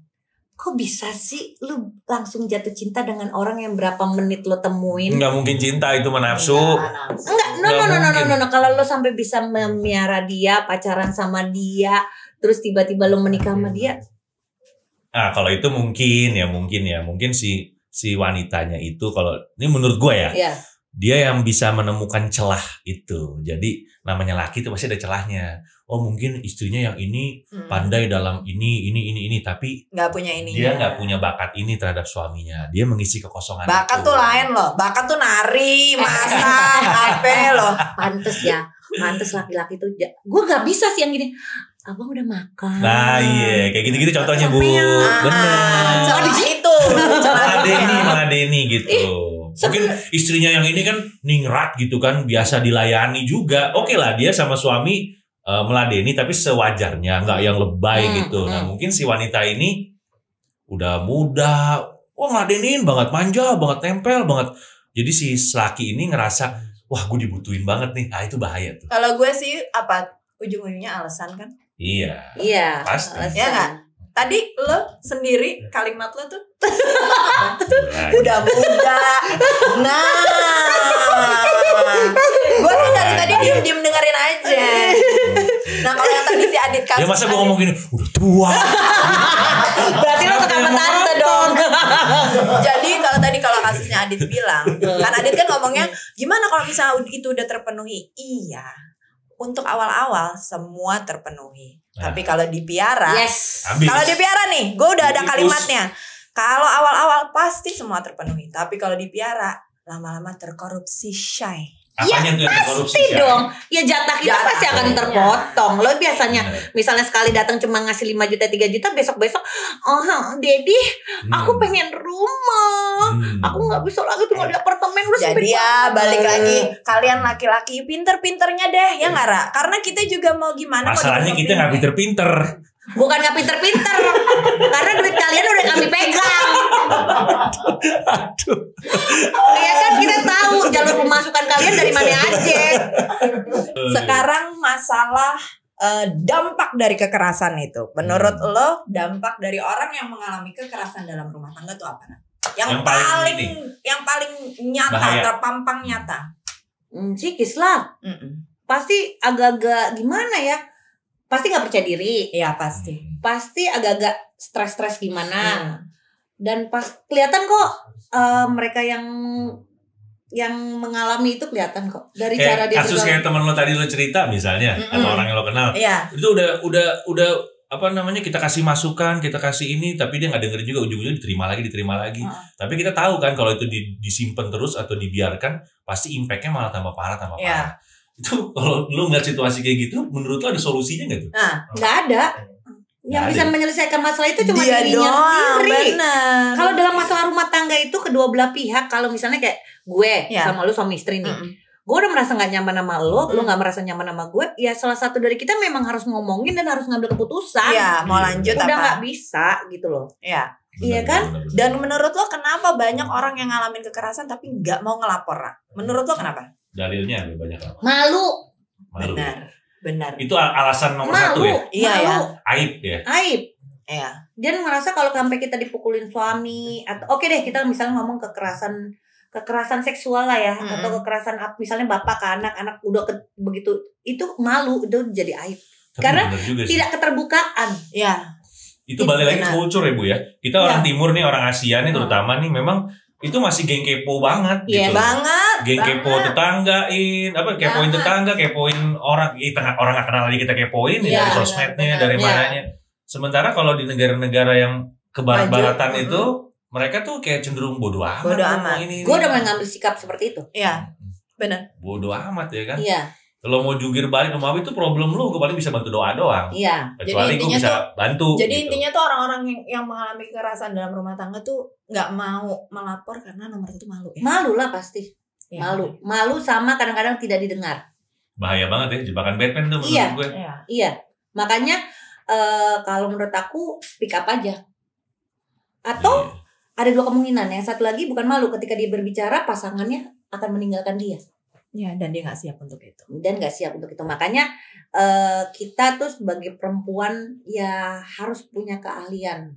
S1: Kok bisa sih lu langsung jatuh cinta dengan orang yang berapa menit lo temuin?
S2: Nggak mungkin cinta, itu nafsu.
S1: Enggak, no. Kalau lo sampai bisa memiara dia, pacaran sama dia, terus tiba-tiba lo menikah sama dia.
S2: Nah, kalau itu mungkin si wanitanya itu, kalau ini menurut gue ya. Iya. Dia yang bisa menemukan celah itu. Jadi namanya laki itu pasti ada celahnya. Oh mungkin istrinya yang ini pandai dalam ini, tapi
S3: nggak punya ini.
S2: Dia nggak punya bakat ini terhadap suaminya. Dia mengisi kekosongan.
S3: Bakat tuh lain loh. Bakat tuh nari, masak, apa loh.
S1: Pantes laki-laki tuh. Gue nggak bisa sih yang gini. Abang udah makan.
S2: Nah iya, kayak gitu-gitu contohnya Bu. Benar.
S3: Celah itu.
S2: Meladeni gitu. Mungkin istrinya yang ini kan ningrat gitu kan, biasa dilayani juga. Oke lah, dia sama suami meladeni tapi sewajarnya, nggak yang lebay gitu. Nah mungkin si wanita ini udah muda, ngeladenin banget, manja banget, tempel banget. Jadi si laki ini ngerasa, wah gue dibutuhin banget nih. Itu bahaya tuh.
S3: Kalau gue sih ujung-ujungnya alasan kan?
S2: Iya. Pasti.
S3: Ya nggak? Tadi lo sendiri kalimat lo tuh udah muda. Nah, gue tuh dari tadi diem dengerin aja. Nah kalau yang tadi si Adit kasus.
S2: Ya masa gue ngomong gini, udah tua.
S3: Berarti lo suka sama tante dong. Jadi kalau kasusnya Adit bilang, kan Adit kan ngomongnya gimana kalau misalnya itu udah terpenuhi? Iya. Untuk awal-awal semua terpenuhi. Tapi kalau dipiara, kalau dipiara nih, gue udah ada kalimatnya. Kalau awal-awal pasti semua terpenuhi. Tapi kalau dipiara, lama-lama terkorupsi, Shay.
S2: Apanya tuh yang terkorupsi?
S1: Pasti dong. Ya jatah kita pasti akan terpotong. Lo biasanya misalnya sekali datang cuma ngasih 5 juta 3 juta, besok-besok Dedi aku pengen rumah. Aku gak bisa lagi tinggal di apartemen.
S3: Jadi ya balik lagi, kalian laki-laki pinter-pinternya deh. Ya gak Ra? Karena kita juga mau gimana.
S2: Masalahnya kita gak pinter-pinter.
S1: Bukan gak pinter-pinter, karena duit kalian udah kami pegang.
S2: Aduh.
S1: Ya kan kita tahu jalur pemasukan kalian dari mana aja.
S3: Sekarang masalah dampak dari kekerasan itu. Menurut lo dampak dari orang yang mengalami kekerasan dalam rumah tangga itu apa? Yang paling nyata, bahaya. Terpampang nyata.
S1: Psikis lah. Pasti agak-agak gimana ya? Pasti nggak percaya diri.
S3: Iya pasti.
S1: Pasti agak-agak stres gimana. Dan pas kelihatan kok mereka yang mengalami itu kelihatan kok dari cara dia.
S2: Kasus kayak teman lo tadi lo cerita misalnya, atau orang yang lo kenal.
S3: Iya.
S2: Itu udah kita kasih masukan, kita kasih ini, tapi dia nggak dengerin juga, ujung-ujungnya diterima lagi. Tapi kita tahu kan kalau itu disimpan terus atau dibiarkan, pasti impactnya malah tambah parah. Itu kalau lu ngeliat situasi kayak gitu, menurut lu ada solusinya nggak tuh?
S1: Nggak ada. Yang bisa menyelesaikan masalah itu cuma dirinya sendiri. Kalau dalam masalah rumah tangga itu kedua belah pihak, kalau misalnya kayak gue sama lu suami istri nih, gue udah merasa gak nyaman sama lo nggak merasa nyaman sama gue, ya salah satu dari kita memang harus ngomongin dan harus ngambil keputusan.
S3: Mau lanjut
S1: udah nggak bisa gitu loh. Iya kan?
S3: Dan menurut lo kenapa banyak orang yang ngalamin kekerasan tapi nggak mau ngelapor? Menurut lo kenapa?
S2: Dalilnya banyak apa?
S1: Malu.
S3: Benar.
S2: Itu alasan nomor satu ya?
S3: Iya ya.
S2: Aib ya?
S1: Aib.
S3: Iya.
S1: Dia merasa kalau sampai kita dipukulin suami atau oke deh kita misalnya ngomong kekerasan seksual lah ya, atau kekerasan misalnya bapak ke anak udah begitu, itu malu, itu jadi aib. Tapi karena tidak keterbukaan.
S2: Itu balik lagi ke culture ya Bu ya. Kita orang timur nih, orang Asia nih terutama nih, memang itu masih geng kepo banget gitu. Geng kepo tetanggain, kepoin tetangga, kepoin orang nggak kenal aja kita kepoin dari sosmednya, dari mananya. Sementara kalau di negara-negara yang kebarat-baratan itu, mereka tuh kayak cenderung bodoh amat.
S1: Gue udah mengambil sikap seperti itu.
S3: Iya, benar.
S2: Bodoh amat ya kan.
S1: Iya.
S2: Kalau mau jungkir balik rumah itu problem lu, gue paling bisa bantu doa doang.
S1: Iya.
S2: Kecuali gue bisa bantu.
S3: Jadi intinya tuh orang-orang yang mengalami kekerasan dalam rumah tangga tuh nggak mau melapor karena nomor satu malu ya.
S1: Malu lah pasti. Malu sama kadang-kadang tidak didengar.
S2: Bahaya banget ya, jebakan Batman tuh menurut gue.
S1: Iya. Makanya kalau menurut aku speak up aja. Atau ada dua kemungkinan. Yang satu lagi bukan malu, ketika dia berbicara pasangannya akan meninggalkan dia.
S3: Dan dia nggak siap untuk itu.
S1: Makanya kita tuh sebagai perempuan ya harus punya keahlian.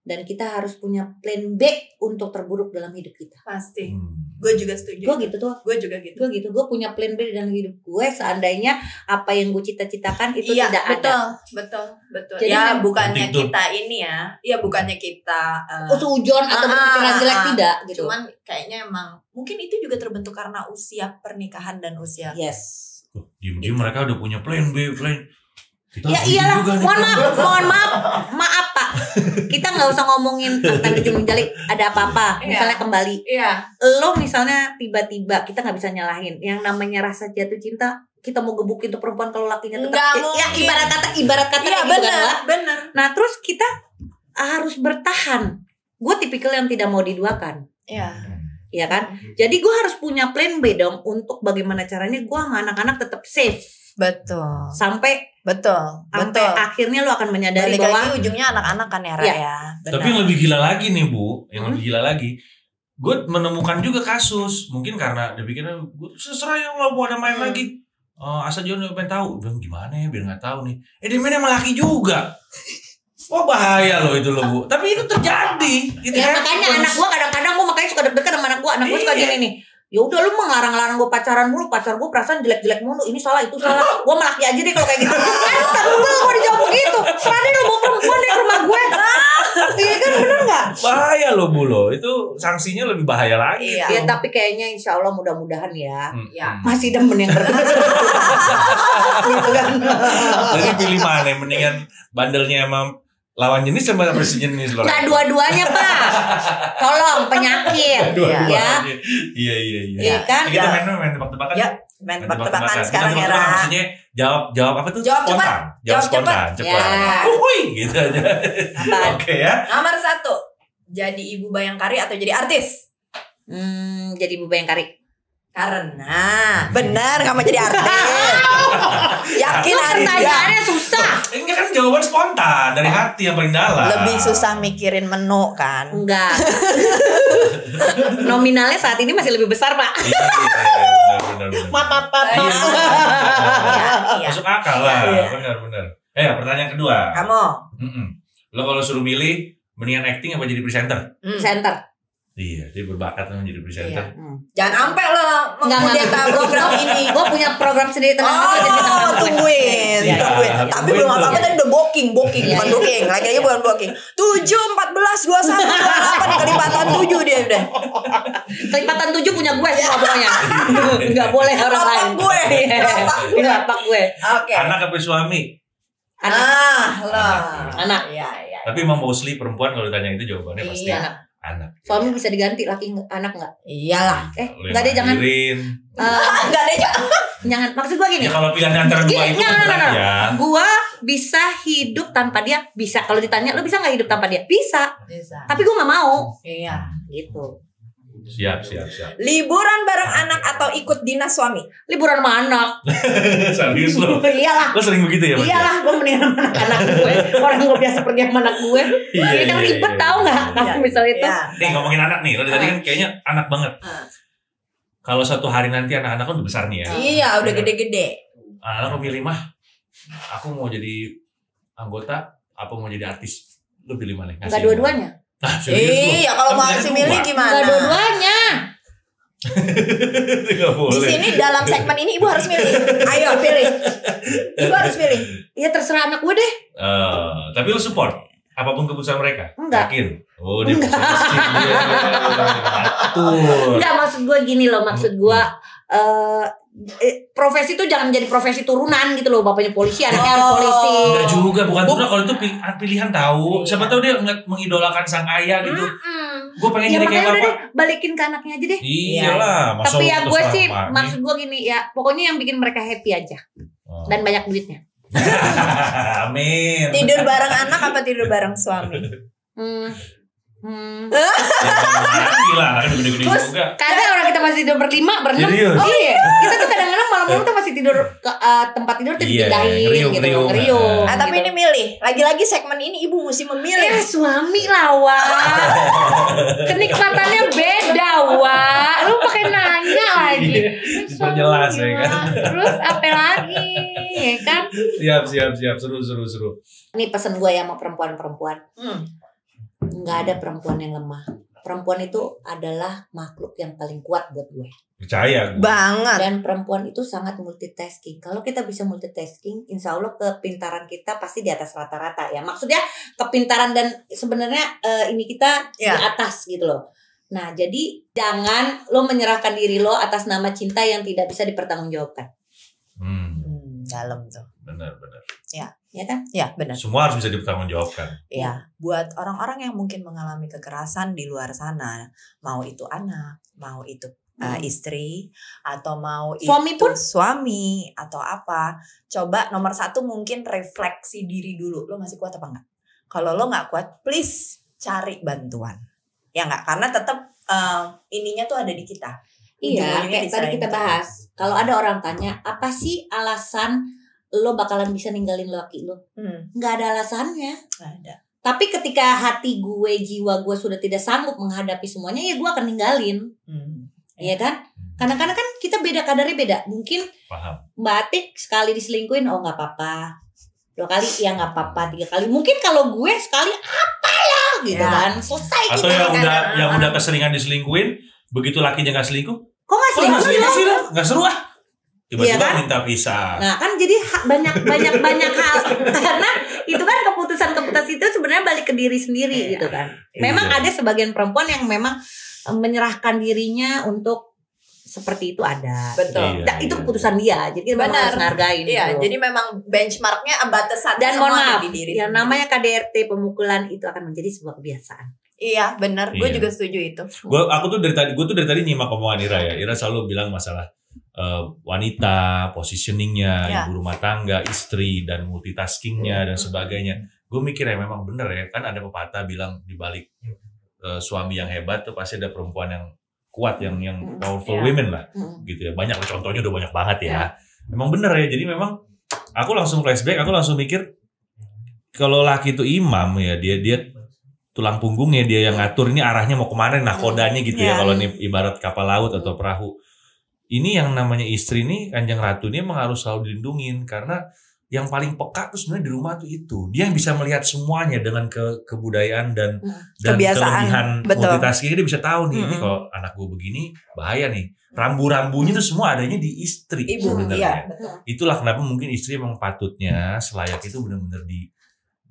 S1: Dan kita harus punya plan B untuk terburuk dalam hidup kita.
S3: Pasti. Gue juga setuju.
S1: Gue gitu tuh.
S3: Gue juga gitu.
S1: Gue punya plan B dalam hidup gue. Seandainya apa yang gue cita-citakan itu tidak ada.
S3: Betul.
S1: Jadi
S3: bukannya kita ini ya. Iya, bukannya kita
S1: sujon atau berpikiran jelek, tidak gitu.
S3: Cuman kayaknya emang mungkin itu juga terbentuk karena usia pernikahan dan usia.
S2: Diem-diem mereka udah punya plan B, Kita
S1: iyalah, mohon maaf Pak. Kita nggak usah ngomongin tentang ujung jalik ada apa-apa. Misalnya kembali, lo misalnya tiba-tiba kita nggak bisa nyalahin. Yang namanya rasa jatuh cinta, kita mau gebukin tuh perempuan kalau lakinya tetap. Ibarat kata gitu
S3: bener.
S1: Nah terus kita harus bertahan. Gue tipikal yang tidak mau diduakan. Iya kan? Jadi gue harus punya plan B dong untuk bagaimana caranya gue sama anak-anak tetap safe.
S3: Betul.
S1: Sampai akhirnya lo akan menyadari bahwa
S3: ujungnya anak-anak kan ya.
S2: Tapi yang lebih gila lagi nih Bu, gue menemukan juga kasus, mungkin karena dia pikirnya gue seserah ya Allah mau ada main lagi, asal dia pengen tahu, bilang gimana ya biar nggak tahu nih, dia main sama laki juga. Wah bahaya loh itu loh Bu. Tapi itu terjadi.
S1: Makanya anak gue kadang-kadang gue makanya suka deg-degan sama anak gue suka gini nih. Ya udah lu ngelarang-larang gue pacaran mulu, pacar gue perasaan jelek-jelek mulu, ini salah itu salah, gue melaki aja deh kalau kayak gitu. Sebel gue dijawab begitu, serah deh lu bawa perempuan di rumah gue. Iya kan, bener nggak?
S2: Bahaya loh Bu lo, itu sanksinya lebih bahaya lagi.
S1: Iya tapi kayaknya insya Allah mudah-mudahan ya, masih demen yang gitu kan.
S2: Jadi pilih mana, mendingan bandelnya emang lawan jenis sama sejenis loh.
S1: Nggak dua-duanya Pak. Tolong penyakit.
S2: Iya.
S1: Iya kan?
S2: Kita main tebak-tebakan.
S3: Ya, main tebak-tebakan sekarang ya.
S2: Maksudnya jawab apa tuh?
S3: Jawab cepat.
S2: Jawab spontan. Cepat. Gitu aja. Oke ya.
S3: Nomor 1. Jadi ibu bayangkari atau jadi artis?
S1: Jadi ibu bayangkari.
S3: Karena benar nggak mau jadi artis. Yakin artis?
S1: Pertanyaannya susah.
S2: Ini kan jawaban spontan dari hati yang paling dalam.
S3: Lebih susah mikirin menu kan?
S1: Enggak. Nominalnya saat ini masih lebih besar Pak.
S2: Benar.
S1: Maaf.
S2: Masuk akal lah. Benar. Pertanyaan kedua.
S3: Kamu?
S2: Lo kalau suruh milih mendingan acting apa jadi presenter?
S1: Presenter.
S2: Iya, dia berbakat menjadi presenter.
S3: Jangan sampai lo mengkudeta program ini.
S1: Gue punya program sendiri
S3: tungguin. Tapi belum apa-apa tadi udah booking, bukan booking. Lagi-lagi bukan booking. 7, 14, 21, 28 kelipatan 7 dia udah.
S1: Kelipatan 7 punya gue semua pokoknya. Enggak boleh orang lain.
S3: Lapak gue.
S1: Lapak gue.
S3: Oke.
S2: Anak apa suami?
S1: Anak.
S3: Iya.
S2: Tapi emang mostly perempuan kalau ditanya itu jawabannya pasti anak.
S1: Suami bisa diganti, laki anak nggak?
S3: Iyalah.
S1: Nggak deh, jangan.
S3: Nggak deh,
S1: jangan. Maksud gue gini.
S2: Ya kalau pilihan antara dua itu
S1: ya. Gue bisa hidup tanpa dia, bisa. Kalau ditanya, lo bisa nggak hidup tanpa dia? Bisa. Tapi gue nggak mau.
S3: Iya.
S1: Gitu.
S2: Siap.
S3: Liburan bareng anak atau ikut dinas suami?
S1: Liburan sama anak.
S2: Serius lo?
S1: Iyalah.
S2: Lo sering begitu ya?
S1: Iyalah, gue mendingan sama anak gue. Orang gue biasa pergi sama anak gue. Ini kan ribet tau nggak? Kalau misalnya itu.
S2: Nih ngomongin anak nih, lo tadi kan kayaknya anak banget. Kalau suatu hari nanti anak-anak kan udah besar nih ya.
S3: Iya, udah gede-gede.
S2: Anak-anak lo pilih mah, aku mau jadi anggota, apa mau jadi artis? Lo pilih mana?
S1: Enggak dua-duanya.
S3: Iya, kalau mau milih gimana?
S1: Enggak dua-duanya.
S3: Di sini dalam segmen ini ibu harus milih. Ayo pilih. Ibu harus pilih.
S1: Ya terserah anak gue deh.
S2: Tapi lo support apapun keputusan mereka?
S1: Enggak.
S2: Yakin? Oh, dia
S1: enggak, maksud gue gini loh, maksud gue profesi itu jangan menjadi profesi turunan gitu loh, bapaknya polisi, anaknya harus polisi.
S2: Enggak juga, bukan turunan, kalau itu pilihan tahu. Siapa tahu dia mengidolakan sang ayah gitu. Gue pengen jadi kayak bapak.
S1: Balikin ke anaknya aja deh.
S2: Iyalah.
S1: Tapi ya gue sih, maksud gue gini ya, pokoknya yang bikin mereka happy aja. Dan banyak duitnya.
S2: Amin.
S3: Tidur bareng anak apa tidur bareng suami?
S2: Gila, kan gede-gede juga.
S1: Kadang orang kita masih tidur berlima, berenam. Iya. Kita tuh kadang-kadang malam-malam tuh masih tidur ke tempat tidur tuh dipindahin gitu, ngeriung.
S3: Tapi ini milih. Lagi-lagi segmen ini ibu mesti memilih.
S1: Suami lah, Wak. Kenikmatannya beda, Wak. Lu pakai nanya lagi.
S2: Perjelas ya kan.
S1: Terus apa lagi, ya kan?
S2: Siap. Seru.
S1: Ini pesan gue ya sama perempuan-perempuan. Nggak ada perempuan yang lemah. Perempuan itu adalah makhluk yang paling kuat buat gue.
S2: Percaya gue.
S3: Banget.
S1: Dan perempuan itu sangat multitasking. Kalau kita bisa multitasking, insya Allah kepintaran kita pasti di atas rata-rata ya. Maksudnya kepintaran dan sebenarnya ini kita di atas gitu loh. Nah, jadi jangan lo menyerahkan diri lo atas nama cinta yang tidak bisa dipertanggungjawabkan.
S3: Dalam tuh.
S2: Benar.
S1: Ya kan?
S3: Ya, benar.
S2: Semua harus bisa dipertanggungjawabkan.
S3: Ya, buat orang-orang yang mungkin mengalami kekerasan di luar sana, mau itu anak, mau itu istri, atau mau
S1: suami
S3: itu
S1: pun
S3: suami atau apa, coba nomor 1 mungkin refleksi diri dulu. Lo masih kuat apa enggak? Kalau lo nggak kuat, please cari bantuan. Ya nggak? Karena tetap ininya tuh ada di kita.
S1: Iya, kayak tadi kita bahas. Kalau ada orang tanya, apa sih alasan lo bakalan bisa ninggalin laki lo? Nggak ada alasannya.
S3: Nggak ada.
S1: Tapi ketika hati gue, jiwa gue sudah tidak sanggup menghadapi semuanya, ya gue akan ninggalin. Iya kan? Kadang-kadang kan kita beda, kadarnya beda. Mungkin Mbak Atik sekali diselingkuhin, oh nggak apa-apa. 2 kali, ya nggak apa-apa. 3 kali. Mungkin kalau gue sekali, apa ya? Gitu kan. Selesai.
S2: Atau yang udah keseringan diselingkuhin, begitu lakinya nggak selingkuh,
S1: kok nggak selingkuh sih lo?
S2: Nggak seru ah. Tiba-tiba
S1: kan?
S2: minta pisah.
S1: Nah kan jadi banyak hal. Karena itu kan keputusan itu sebenarnya balik ke diri sendiri gitu kan. Memang ada sebagian perempuan yang memang menyerahkan dirinya untuk seperti itu ada.
S3: Betul.
S1: Nah, itu keputusan dia. Jadi kita harus menghargai.
S3: Iya, jadi memang benchmarknya batasan.
S1: Dan mohon maaf,
S3: di diri
S1: yang namanya KDRT pemukulan itu akan menjadi sebuah kebiasaan.
S3: Iya, benar. Gue juga setuju itu.
S2: Gue tuh dari tadi nyimak omongan Ira ya. Ira selalu bilang masalah wanita, positioningnya, ibu rumah tangga, istri, dan multitaskingnya dan sebagainya. Gue mikir ya memang bener ya, kan ada pepatah bilang di balik suami yang hebat tuh pasti ada perempuan yang kuat, yang powerful women lah, gitu ya. Banyak contohnya, udah banyak banget ya. Memang bener ya. Jadi memang aku langsung flashback, aku langsung mikir kalau laki itu imam ya, dia tulang punggungnya, dia yang ngatur ini arahnya mau kemana, nah kodanya gitu ya. Kalau ini ibarat kapal laut atau perahu. Ini yang namanya istri nih, Kanjeng Ratu ini emang harus selalu dilindungin, karena yang paling peka tuh sebenarnya di rumah tuh itu. Dia yang bisa melihat semuanya dengan kebudayaan dan kelebihan multitasking. Dia bisa tahu nih, ini kalau anak gue begini bahaya nih. Rambu-rambunya tuh semua adanya di istri. Sebenarnya. Itulah kenapa mungkin istri emang patutnya selayak itu benar-benar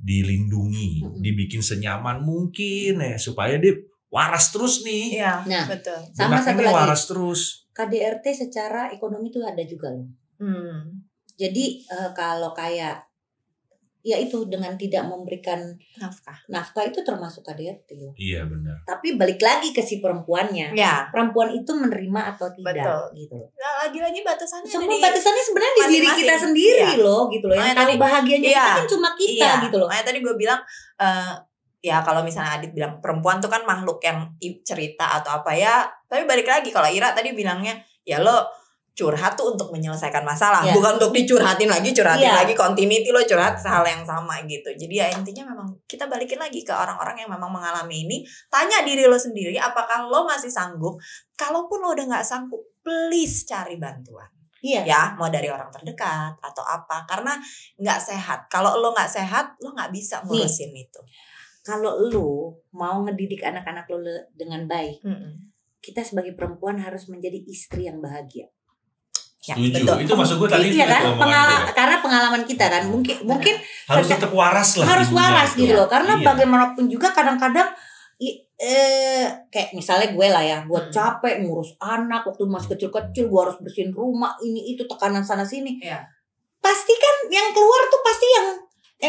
S2: dilindungi, dibikin senyaman mungkin ya, supaya dia waras terus nih.
S3: Iya, nah, betul.
S1: Sama satu lagi.
S2: Waras terus.
S1: KDRT secara ekonomi tuh ada juga loh. Jadi kalau kayak ya itu dengan tidak memberikan
S3: nafkah
S1: itu termasuk KDRT.
S2: Iya benar.
S1: Tapi balik lagi ke si perempuannya.
S3: Ya.
S1: Perempuan itu menerima atau tidak.
S3: Betul.
S1: Gitu.
S3: Nah, lagi-lagi batasannya.
S1: Semua batasannya sebenarnya di diri kita sendiri loh gitu loh. Yang tahu bahagianya kita kan cuma kita gitu loh.
S3: Makanya tadi gue bilang ya kalau misalnya Adit bilang perempuan tuh kan makhluk yang cerita atau apa ya. Tapi balik lagi kalau Ira tadi bilangnya ya lo curhat tuh untuk menyelesaikan masalah, bukan untuk dicurhatin lagi, lagi continuity lo curhat hal yang sama gitu. Jadi ya intinya memang kita balikin lagi ke orang-orang yang memang mengalami ini. Tanya diri lo sendiri, apakah lo masih sanggup? Kalaupun lo udah nggak sanggup, please cari bantuan.
S1: Iya.
S3: Ya, mau dari orang terdekat atau apa, karena nggak sehat. Kalau lo nggak sehat, lo nggak bisa ngurusin itu.
S1: Kalau lo mau ngedidik anak-anak lo dengan baik, kita sebagai perempuan harus menjadi istri yang bahagia.
S2: Ya, setuju. Betul. Itu maksud gue tadi.
S1: Iya kan? Karena pengalaman kita kan mungkin
S2: harus tetap waras lah.
S1: Harus waras gitu loh. Karena bagaimanapun juga kadang-kadang kayak misalnya gue lah ya, gue capek ngurus anak waktu masih kecil-kecil, gue harus bersihin rumah ini itu tekanan sana sini.
S3: Iya.
S1: Pasti kan yang keluar tuh pasti yang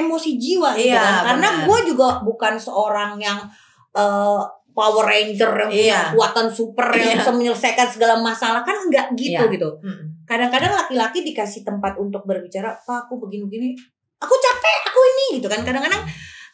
S1: emosi jiwa gitu kan. Karena gue juga bukan seorang yang Power Ranger yang punya kekuatan super yang bisa menyelesaikan segala masalah, kan enggak gitu gitu. Kadang-kadang laki-laki dikasih tempat untuk berbicara, "Pak, aku begini-begini. Aku capek, aku ini." gitu kan. Kadang-kadang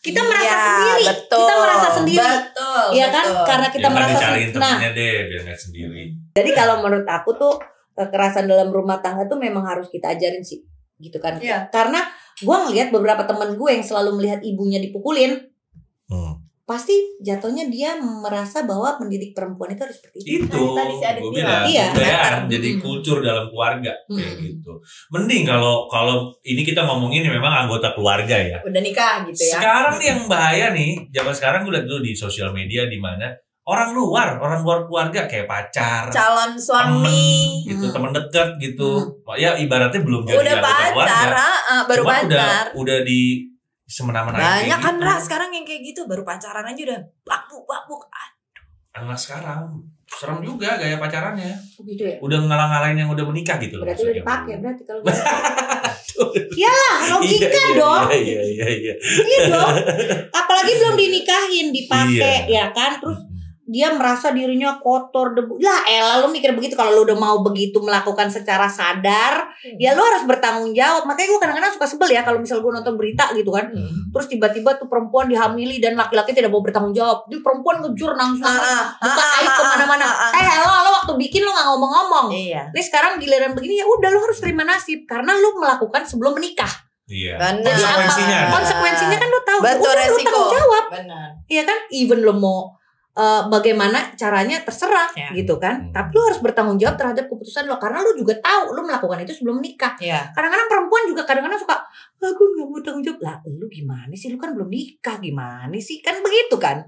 S1: kita merasa sendiri.
S3: Betul,
S1: kita merasa sendiri.
S3: Betul.
S1: Iya kan? Karena kita merasa sendiri.
S2: Nah, biar gak sendiri.
S1: Jadi kalau menurut aku tuh kekerasan dalam rumah tangga tuh memang harus kita ajarin sih. Gitu kan. Karena gue ngelihat beberapa teman gue yang selalu melihat ibunya dipukulin. Pasti jatuhnya dia merasa bahwa mendidik perempuan itu harus seperti itu.
S2: Tadi si Adit bilang, budayaan jadi kultur dalam keluarga kayak gitu. Mending kalau ini kita ngomongin memang anggota keluarga ya.
S3: Udah nikah gitu ya.
S2: Sekarang nih yang bahaya nih, zaman sekarang gue lihat dulu di sosial media di mana orang luar keluarga kayak pacar,
S3: calon suami,
S2: gitu, teman dekat gitu. Ya ibaratnya belum jadi
S3: udah pacar, baru pacar.
S2: Udah di semena-mena
S3: banyak kan gitu. Sekarang yang kayak gitu baru pacaran aja udah bakbuk.
S2: Anak sekarang serem juga gaya pacarannya.
S1: Gitu ya?
S2: Udah ngalah-ngalahin yang udah menikah gitu loh.
S1: Berarti udah dipakai berarti kalau iyalah logika dong.
S2: Iya.
S1: Iya dong. Apalagi belum dinikahin dipakai ya kan, terus dia merasa dirinya kotor debu. Lah elah lu mikir begitu, kalau lu udah mau begitu melakukan secara sadar, ya lu harus bertanggung jawab. Makanya gue kadang-kadang suka sebel ya kalau misal gue nonton berita gitu kan. Terus tiba-tiba tuh perempuan dihamili dan laki-laki tidak mau bertanggung jawab. Dia perempuan ngejur nangis buka aib kemana-mana. Lo waktu bikin lu gak ngomong-ngomong. Nih sekarang giliran begini, ya udah lu harus terima nasib karena lu melakukan sebelum menikah.
S2: Iya.
S1: Konsekuensinya kan lu tahu.
S3: Betul,
S1: udah,
S3: resiko.
S1: lu tanggung jawab.
S3: Benar.
S1: Iya kan? Even lu mau bagaimana caranya terserah gitu kan. Tapi lu harus bertanggung jawab terhadap keputusan lo karena lu juga tahu lu melakukan itu sebelum nikah. Kadang-kadang perempuan juga kadang-kadang suka, aku gak mau tanggung jawab. Lah lu gimana sih, lu kan belum nikah, gimana sih, kan begitu kan.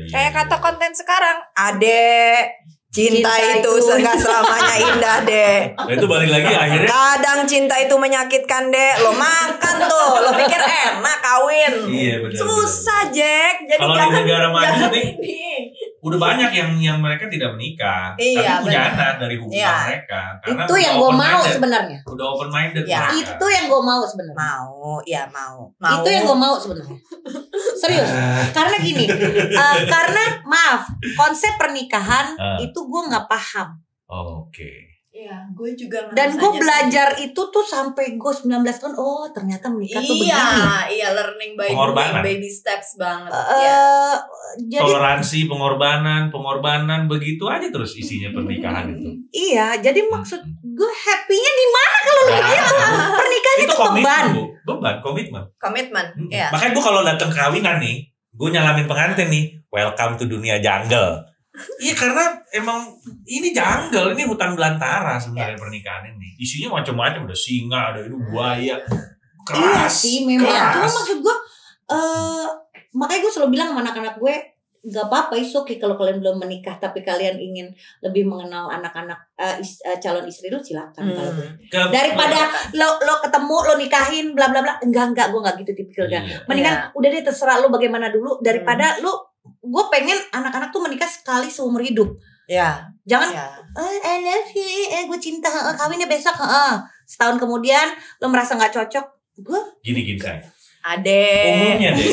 S3: Kayak kata konten sekarang, adek, cinta itu enggak selamanya indah, Dek.
S2: Itu balik lagi akhirnya.
S3: Kadang cinta itu menyakitkan, Dek. Lo makan tuh, lo pikir enak kawin.
S2: Iya, benar.
S3: Susah, Jack. Jadi
S2: kalau di negara maju nih, udah banyak yang mereka tidak menikah, tapi punya anak dari hubungan mereka. Karena
S1: itu yang gue mau sebenarnya.
S2: Udah open minded.
S1: Itu yang gue mau sebenarnya.
S3: Mau.
S1: Itu yang gue mau sebenarnya. Serius. Karena gini, karena maaf, konsep pernikahan itu gue nggak paham.
S2: Oke.
S3: Iya, gue juga.
S1: Dan gue belajar itu tuh sampai gue 19 tahun. Oh, ternyata menikah tuh begini.
S3: Iya, learning by doing, baby steps banget.
S1: Jadi,
S2: toleransi, pengorbanan, begitu aja terus isinya pernikahan itu.
S1: Iya, jadi maksud gue happy-nya di mana kalau begitu? Pernikahan itu
S2: komitmen. Iya. Makanya gue kalau datang kawinan nih, gue nyalamin pengantin nih, welcome to dunia jungle. Iya, karena emang ini jungle, ini hutan belantara sebenarnya pernikahan ini. Isinya macam-macam, ada singa, ada itu buaya. Keras.
S1: Iya sih, memang. Cuma maksud gue, makanya gue selalu bilang sama anak-anak gue, gak apa-apa, oke kalau kalian belum menikah tapi kalian ingin lebih mengenal anak-anak calon istri lu, silakan. Daripada lo ketemu, lo nikahin, bla bla bla. Enggak, gue gak gitu tipikal kan. Mendingan udah deh terserah lo bagaimana dulu daripada lo. Gue pengen anak-anak tuh menikah sekali seumur hidup. Jangan I love you, gue cinta, kawinnya besok. Setahun kemudian lo merasa nggak cocok. Gue
S2: gini saya. Umumnya nih.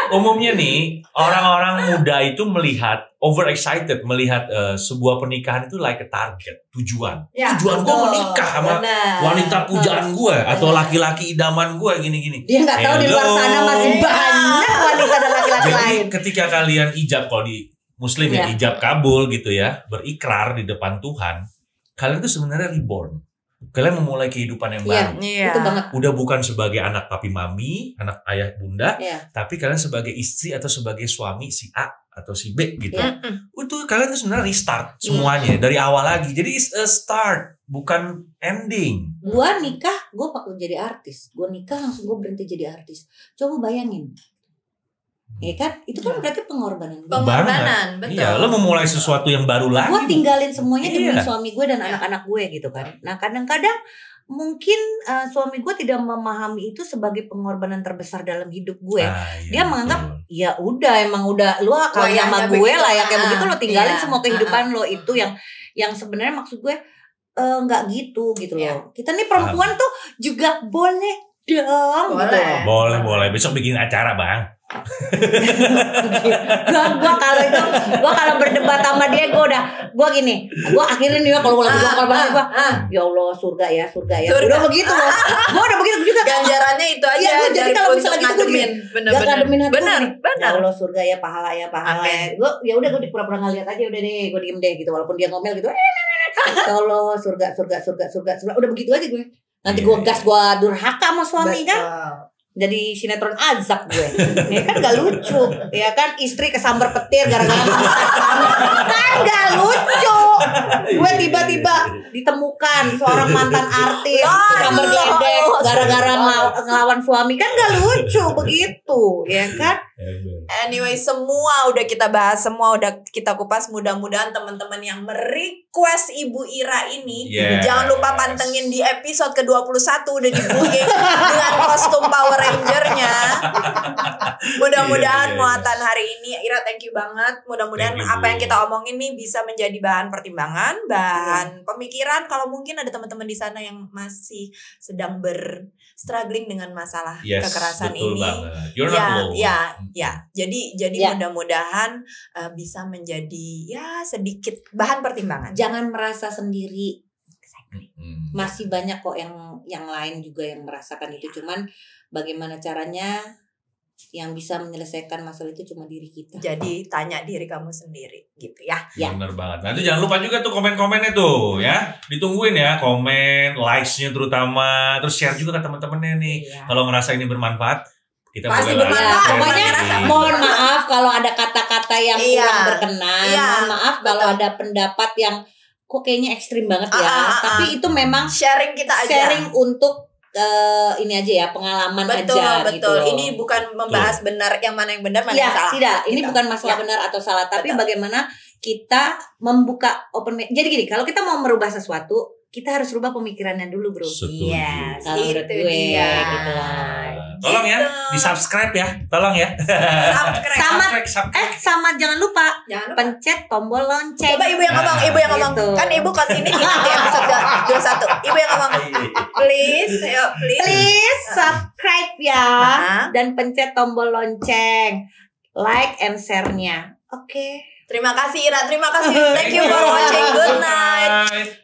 S2: Umumnya nih orang-orang muda itu melihat overexcited, melihat sebuah pernikahan itu like a target, tujuan. Tujuan gue menikah sama wanita pujaan gue atau laki-laki idaman gue gini-gini.
S1: Dia nggak tahu di luar sana masih banyak wanita dan laki-laki lain.
S2: Jadi ketika kalian ijab, kalau di Muslim ya ijab kabul gitu ya, berikrar di depan Tuhan, kalian itu sebenarnya reborn. Kalian memulai kehidupan yang baru.
S1: Itu banget.
S2: Udah bukan sebagai anak papi mami, anak ayah bunda, tapi kalian sebagai istri atau sebagai suami si A atau si B gitu. Itu kalian itu sebenarnya restart semuanya dari awal lagi. Jadi it's a start, bukan ending.
S1: Gua nikah, gue waktu jadi artis. Gue nikah langsung gue berhenti jadi artis. Coba bayangin. Ya kan, itu kan berarti pengorbanan.
S3: Betul.
S2: Iya, lo memulai sesuatu yang baru lagi.
S1: Gue tinggalin semuanya demi suami gue dan anak-anak gue gitu kan. Nah kadang-kadang mungkin suami gue tidak memahami itu sebagai pengorbanan terbesar dalam hidup gue. Dia menganggap ya udah emang udah lu kalau sama gue lah ya kayak begitu, lo tinggalin semua kehidupan lo itu yang sebenarnya maksud gue nggak gitu loh. Kita nih perempuan tuh juga boleh dong.
S2: Boleh. Besok bikin acara bang.
S1: Gua kalau berdebat sama dia gua gini, gua akhirin dia kalau lagi korban gua, ya Allah surga ya. Udah begitu loh. Gua udah begitu juga.
S3: Ganjarannya itu aja.
S1: Jadi kalau misalnya gitu gua ngademin hati.
S3: Benar.
S1: Ya Allah surga ya, pahala ya. Gua ya udah gua pura-pura enggak lihat aja udah deh, gua diem deh gitu walaupun dia ngomel gitu. Ya Allah surga. Udah begitu aja gue. Nanti gue gas, gue durhaka sama suami kan. Jadi sinetron azab gue. Ya kan gak lucu. Ya kan istri kesambar petir gara-gara kan gak lucu. Gue tiba-tiba ditemukan seorang mantan artis kesambar geledek gara-gara ngelawan suami, kan gak lucu begitu. Ya kan.
S3: Anyway, semua udah kita bahas, semua udah kita kupas. Mudah-mudahan teman-teman yang merequest Ibu Ira ini jangan lupa pantengin di episode ke-21 udah di-booking dengan kostum Power Ranger-nya. Mudah-mudahan muatan hari ini Ira, thank you banget. Mudah-mudahan apa yang kita omongin nih bisa menjadi bahan pertimbangan, bahan pemikiran. Kalau mungkin ada teman-teman di sana yang masih sedang struggling dengan masalah kekerasan
S2: betul
S3: ini.
S2: Banget. You're not alone.
S3: Jadi mudah-mudahan bisa menjadi sedikit bahan pertimbangan.
S1: Jangan merasa sendiri. Masih banyak kok yang lain juga yang merasakan itu. Cuman bagaimana caranya yang bisa menyelesaikan masalah itu cuma diri kita.
S3: Jadi tanya diri kamu sendiri gitu ya.
S2: Bener banget. Nanti jangan lupa juga tuh komen-komennya tuh ya. Ditungguin ya komen, likes-nya terutama. Terus share juga ke teman-temannya nih. Kalau ngerasa ini bermanfaat, kita
S3: pasti bermanfaat.
S1: Pokoknya mohon maaf kalau ada kata-kata yang kurang berkenan. Mohon maaf kalau ada pendapat yang kok kayaknya ekstrim banget ya. Tapi itu memang
S3: sharing kita aja.
S1: Sharing untuk ini aja ya, pengalaman aja.
S3: Betul. Ini bukan membahas benar yang mana yang benar, mana yang salah.
S1: Tidak, ini bukan masalah benar atau salah, tapi bagaimana kita membuka open. Jadi gini, kalau kita mau merubah sesuatu, kita harus rubah pemikirannya dulu, bro.
S3: Iya,
S1: kalau menurut gue gitu lah.
S2: Tolong ya, di-subscribe ya. Tolong ya.
S3: Subscribe.
S1: Sama jangan lupa pencet tombol lonceng.
S3: Coba ibu yang ngomong. Gitu. Kan ibu continuity di episode 21. Ibu yang ngomong. Please subscribe ya. Dan pencet tombol lonceng. Like and share-nya. Oke. Terima kasih Ira, terima kasih. Thank you for watching. Good night.